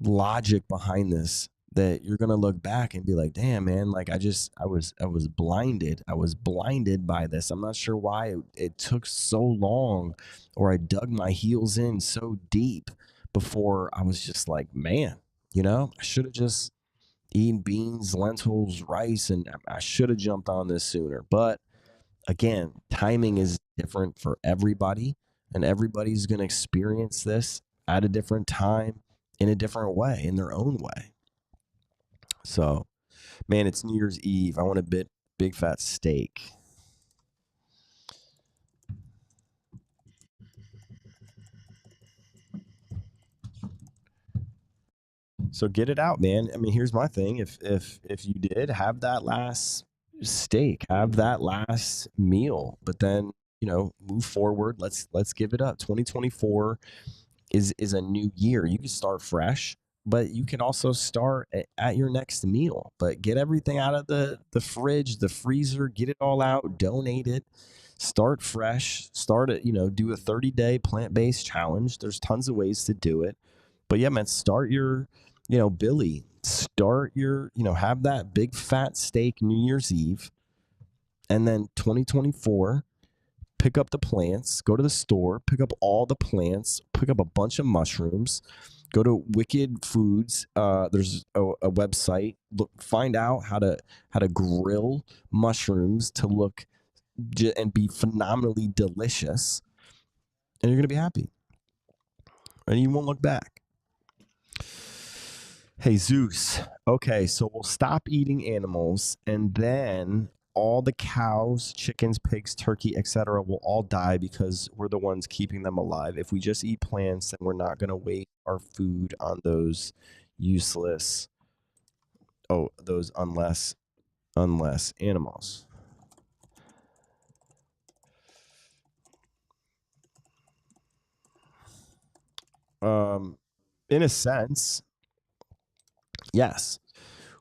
logic behind this that you're going to look back and be like, damn, man, like I was blinded. I was blinded by this. I'm not sure why it took so long, or I dug my heels in so deep before I was just like, man, I should have just eaten beans, lentils, rice, and I should have jumped on this sooner. But again, timing is different for everybody, and everybody's going to experience this at a different time in a different way, in their own way. So, man, it's New Year's Eve. I want a big fat steak. So get it out, man. I mean, here's my thing. If you did have that last steak. Have that last meal, but then move forward. Let's give it up. 2024 is a new year. You can start fresh, but you can also start at your next meal. But get everything out of the fridge, the freezer, get it all out, donate it. Start fresh. Start it, do a 30-day plant-based challenge. There's tons of ways to do it. But yeah, man, start your, Billy, start your, have that big fat steak New Year's Eve. And then 2024, pick up the plants, go to the store, pick up all the plants, pick up a bunch of mushrooms, go to Wicked Foods. There's a website. Find out how to grill mushrooms to look and be phenomenally delicious, and you're gonna be happy, and you won't look back. Hey Zeus. Okay, so we'll stop eating animals, and then all the cows, chickens, pigs, turkey, etc. will all die because we're the ones keeping them alive. If we just eat plants, then we're not going to waste our food on those useless, those unless animals. In a sense, yes.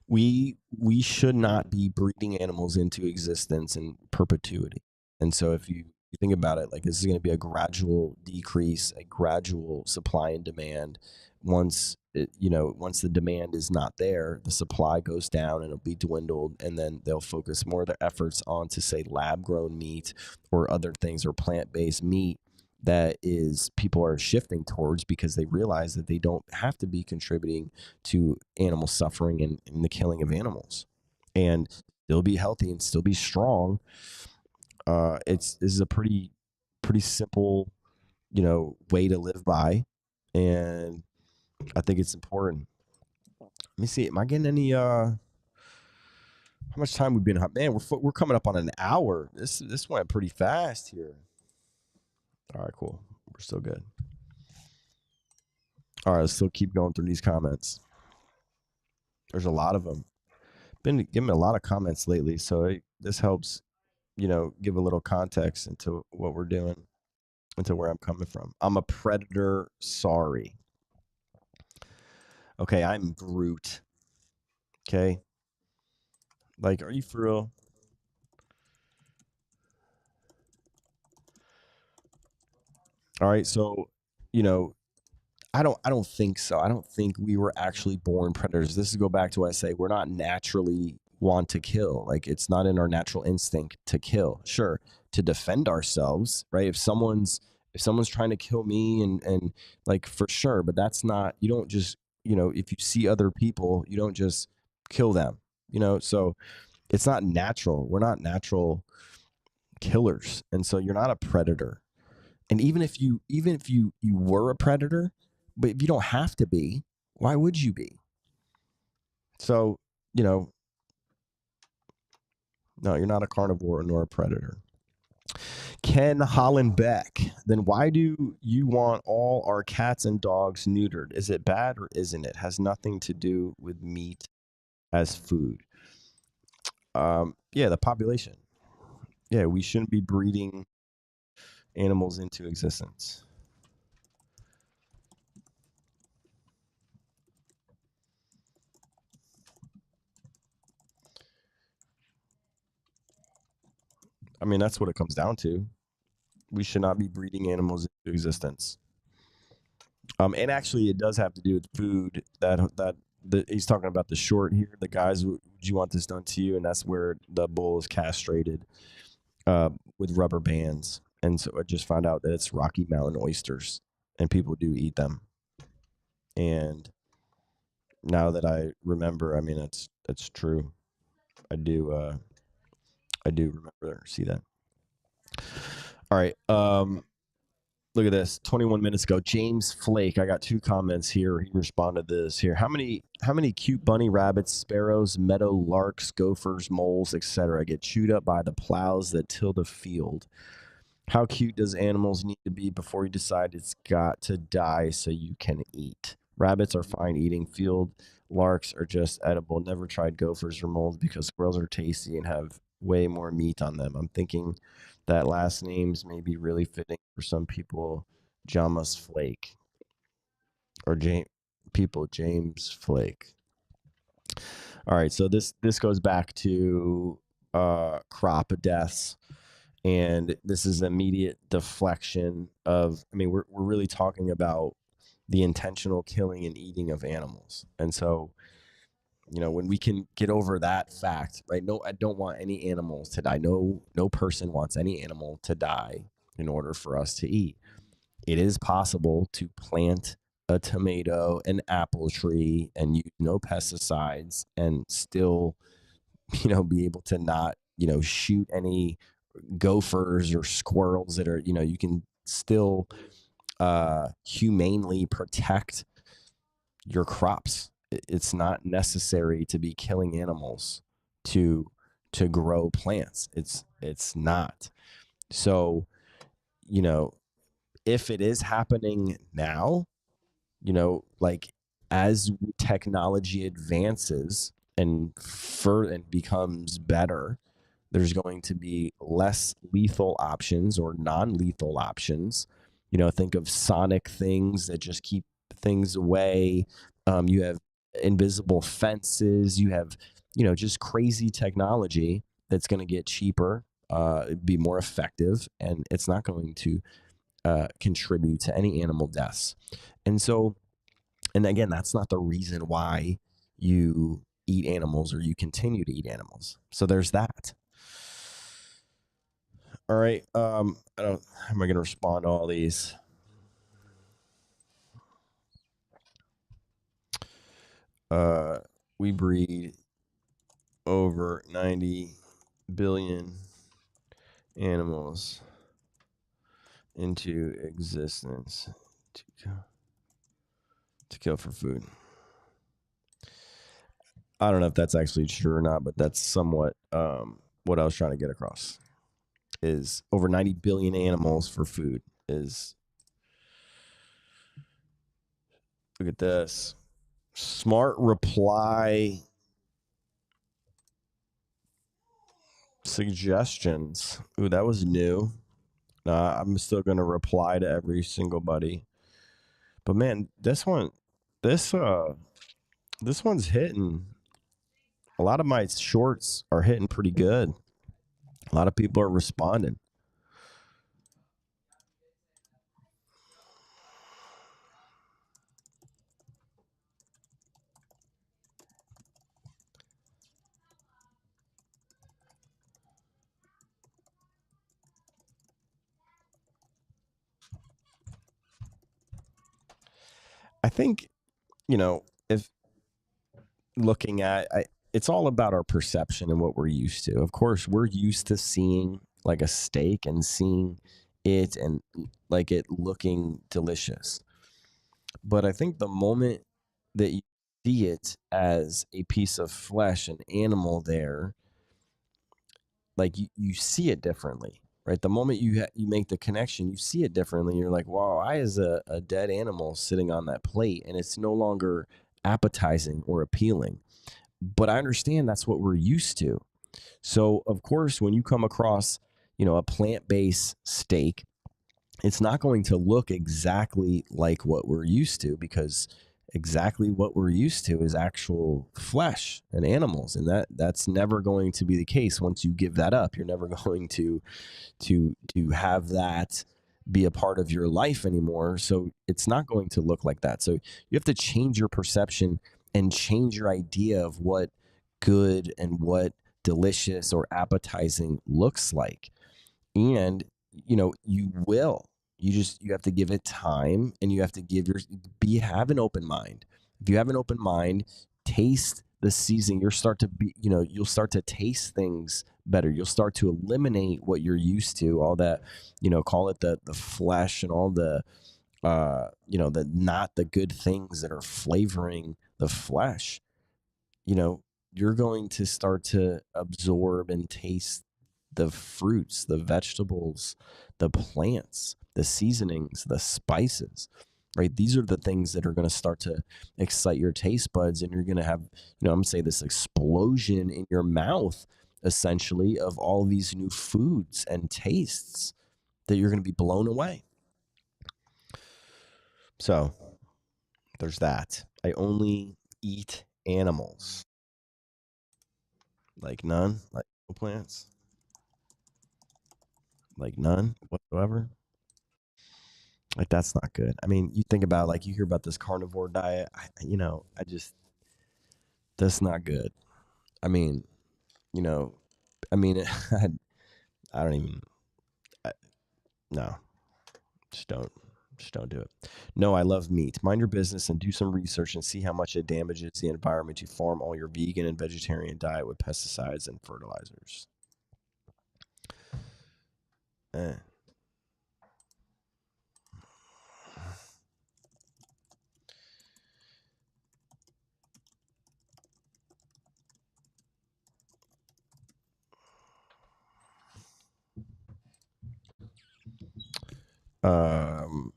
We should not be breeding animals into existence in perpetuity. And so if you think about it, like, this is going to be a gradual decrease, a gradual supply and demand. Once the demand is not there, the supply goes down and it'll be dwindled, and then they'll focus more of their efforts on, to say, lab grown meat or other things, or plant-based meat that is people are shifting towards, because they realize that they don't have to be contributing to animal suffering and the killing of animals, and still be healthy and still be strong. This is a pretty simple, way to live by, and I think it's important. Let me see. Am I getting any? How much time we've been? Man, we're coming up on an hour. This went pretty fast here. All right, cool. We're still good. All right, let's still keep going through these comments. There's a lot of them. Been giving me a lot of comments lately, so this helps, give a little context into what we're doing, into where I'm coming from. I'm a predator. Sorry. Okay, I'm Groot. Okay. Like, are you for real? All right, so, you know, I don't think so. I don't think we were actually born predators. This is go back to what I say. We're not naturally want to kill. Like, it's not in our natural instinct to kill. Sure, to defend ourselves, right? If someone's trying to kill me, and like, for sure, but that's not, you don't just, if you see other people, you don't just kill them. So it's not natural. We're not natural killers. And so you're not a predator. And even if you were a predator, but if you don't have to be, why would you be? So, you know, no, you're not a carnivore nor a predator. Ken Hollenbeck, then why do you want all our cats and dogs neutered? Is it bad or isn't it? Has nothing to do with meat as food. Yeah, the population. Yeah, we shouldn't be breeding animals into existence. I mean, that's what it comes down to. We should not be breeding animals into existence. And actually, it does have to do with food. He's talking about the short here. The guys, would you want this done to you? And that's where the bull is castrated with rubber bands. And so I just found out that it's Rocky Mountain oysters, and people do eat them. And now that I remember, I mean, that's true. I do see that. All right. Look at this. 21 minutes ago, James Flake. I got 2 comments here. He responded to this here. How many cute bunny rabbits, sparrows, meadow larks, gophers, moles, etc. get chewed up by the plows that till the field? How cute does animals need to be before you decide it's got to die so you can eat? Rabbits are fine eating. Field larks are just edible. Never tried gophers or moles because squirrels are tasty and have way more meat on them. I'm thinking that last names may be really fitting for some people. Jamas Flake or James Flake. All right, so this goes back to crop deaths, and this is immediate deflection of. I mean, we're really talking about the intentional killing and eating of animals, and so when we can get over that fact, right? No, I don't want any animals to die. No person wants any animal to die in order for us to eat. It is possible to plant a tomato, an apple tree, and use no pesticides, and still, be able to not, shoot any gophers or squirrels that are, you can still humanely protect your crops. It's not necessary to be killing animals to grow plants. It's not. So, if it is happening now, like as technology advances and becomes better, there's going to be less lethal options or non-lethal options. Think of sonic things that just keep things away. You have invisible fences. You have, just crazy technology that's going to get cheaper, be more effective, and it's not going to contribute to any animal deaths. And so, and again, that's not the reason why you eat animals or you continue to eat animals. So there's that. All right. How am I going to respond to all these? We breed over 90 billion animals into existence to kill for food. I don't know if that's actually true or not, but that's somewhat what I was trying to get across. Is over 90 billion animals for food. Is, look at this. Smart reply suggestions. Ooh, that was new. I'm still going to reply to every single buddy. But man, this one's hitting. A lot of my shorts are hitting pretty good. A lot of people are responding. I think, if looking at, it's all about our perception and what we're used to. Of course, we're used to seeing like a steak and seeing it and like it looking delicious. But I think the moment that you see it as a piece of flesh, an animal there, like you see it differently, right? The moment you make the connection, you see it differently. You're like, wow, I is a dead animal sitting on that plate, and it's no longer appetizing or appealing. But I understand that's what we're used to. So of course, when you come across, a plant-based steak, it's not going to look exactly like what we're used to, because exactly what we're used to is actual flesh and animals, and that's never going to be the case. Once you give that up, you're never going to have that be a part of your life anymore. So it's not going to look like that. So you have to change your perception and change your idea of what good and what delicious or appetizing looks like. And you have to give it time, and you have to have an open mind. If you have an open mind, taste the seasoning, you'll start to taste things better. You'll start to eliminate what you're used to, all that, call it the flesh and all the the not the good things that are flavoring the flesh. You're going to start to absorb and taste the fruits, the vegetables, the plants, the seasonings, the spices, right? These are the things that are going to start to excite your taste buds, and you're going to have, I'm going to say, this explosion in your mouth essentially, of all these new foods and tastes that you're going to be blown away. So there's that. I only eat animals. Like none, like no plants, like none whatsoever. Like that's not good. I mean, you think about like you hear about this carnivore diet. I just that's not good. I mean, you know, I mean, I don't even. I, no, just don't, just don't do it. No, I love meat. Mind your business and do some research and see how much it damages the environment to farm all your vegan and vegetarian diet with pesticides and fertilizers. Eh. Um,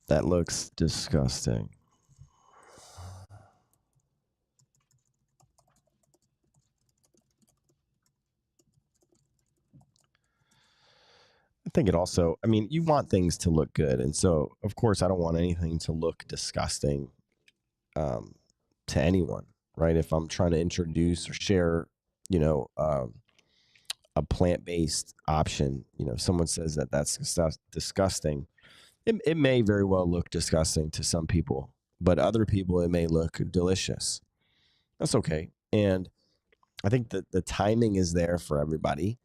that looks disgusting. I think it also, I mean, you want things to look good. And so, of course, I don't want anything to look disgusting um, to anyone, right? If I'm trying to introduce or share, you know, a plant based option, if someone says that that's disgusting, it may very well look disgusting to some people, but other people, it may look delicious. That's okay. And I think that the timing is there for everybody,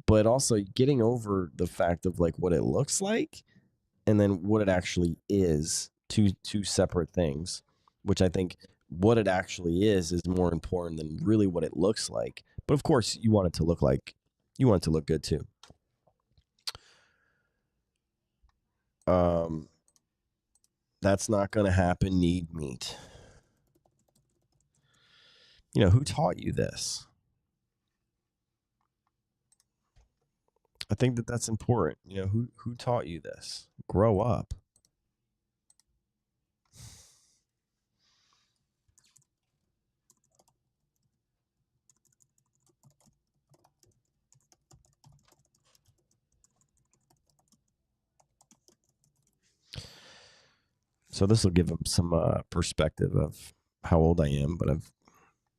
but also getting over the fact of like what it looks like and then what it actually is, two separate things, which I think what it actually is more important than really what it looks like. But of course, you want it to look good too. Um, that's not going to happen. Need meat. Who taught you this? I think that that's important. Who taught you this? Grow up. So this will give them some perspective of how old I am, but I've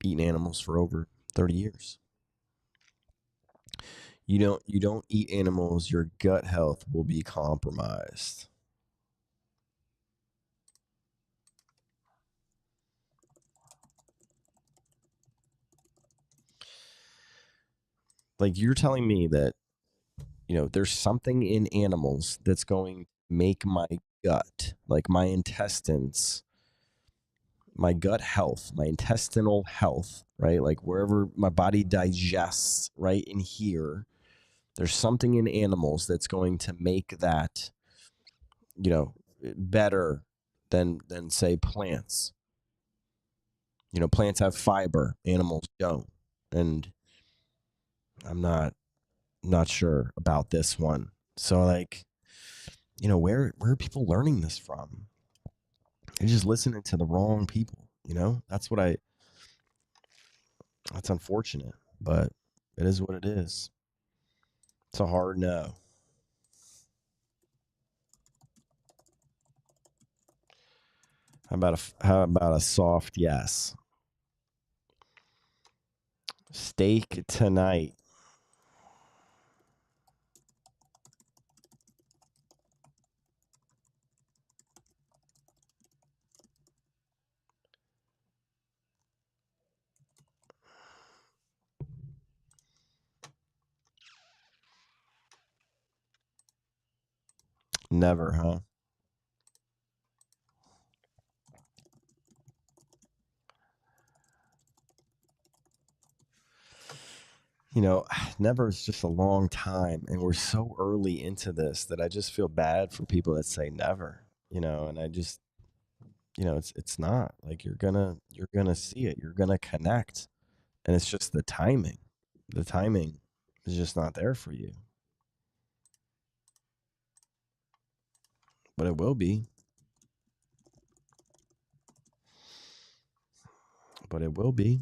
eaten animals for over 30 years. You don't eat animals, your gut health will be compromised. Like you're telling me that, there's something in animals that's going to make my gut, like my intestines, my gut health, my intestinal health, right? Like wherever my body digests, right in here, there's something in animals that's going to make that, better than say plants. Plants have fiber, animals don't. And I'm not sure about this one. So like, where are people learning this from? They're just listening to the wrong people, that's unfortunate, but it is what it is. It's a hard no. How about a soft yes? Steak tonight. Never, huh? Never is just a long time, and we're so early into this that I just feel bad for people that say never. And I just, it's not like you're gonna see it, you're gonna connect, and it's just the timing. The timing is just not there for you, but it will be. But it will be.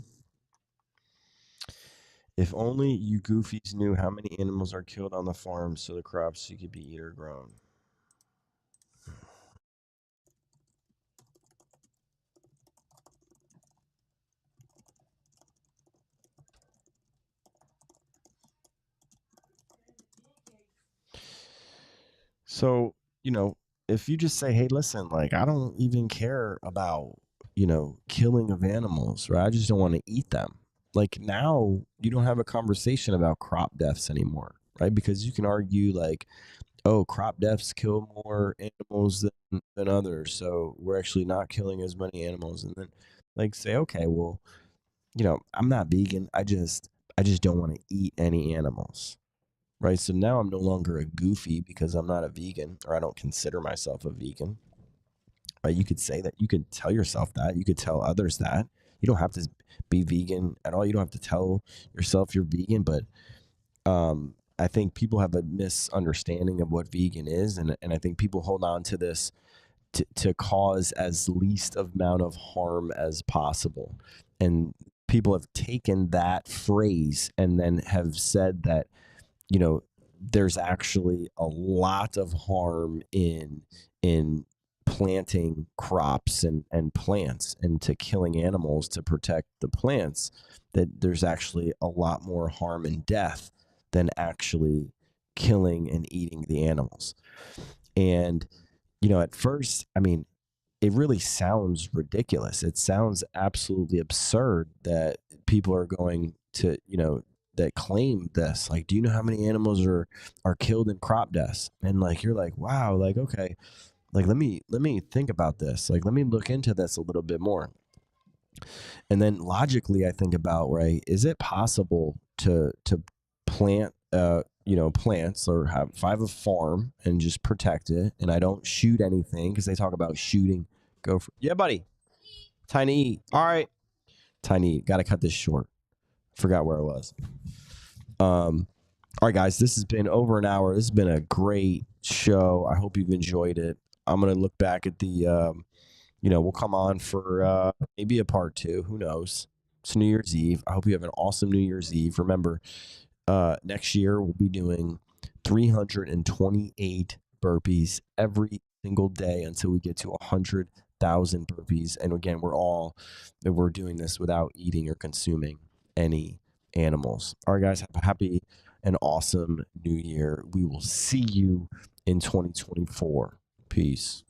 If only you goofies knew how many animals are killed on the farm so the crops could be eaten or grown. So, if you just say, hey, listen, like, I don't even care about, killing of animals, right? I just don't want to eat them. Like, now you don't have a conversation about crop deaths anymore, right? Because you can argue, like, oh, crop deaths kill more animals than others. So we're actually not killing as many animals. And then, like, say, okay, well, I'm not vegan. I just don't want to eat any animals. Right. So now I'm no longer a goofy because I'm not a vegan or I don't consider myself a vegan. Right. You could say that. You could tell yourself that. You could tell others that. You don't have to be vegan at all. You don't have to tell yourself you're vegan. But I think people have a misunderstanding of what vegan is. And I think people hold on to this to cause as least amount of harm as possible. And people have taken that phrase and then have said that there's actually a lot of harm in planting crops and plants and to killing animals to protect the plants, that there's actually a lot more harm and death than actually killing and eating the animals. And at first, I mean, it really sounds ridiculous. It sounds absolutely absurd that people are going to, that claim this. Like, do you know how many animals are killed in crop deaths? And like you're like, wow, like okay, like let me think about this. Like let me look into this a little bit more. And then logically I think about, right, is it possible to plant plants or have a farm and just protect it and I don't shoot anything because they talk about shooting. Go for yeah, buddy. Tiny. All right. Tiny. Got to cut this short. Forgot where I was. All right, guys. This has been over an hour. This has been a great show. I hope you've enjoyed it. I'm gonna look back at the. We'll come on for maybe a part two. Who knows? It's New Year's Eve. I hope you have an awesome New Year's Eve. Remember, next year we'll be doing 328 burpees every single day until we get to 100,000 burpees. And again, we're doing this without eating or consuming any animals. All right, guys, have a happy and awesome new year. We will see you in 2024. Peace.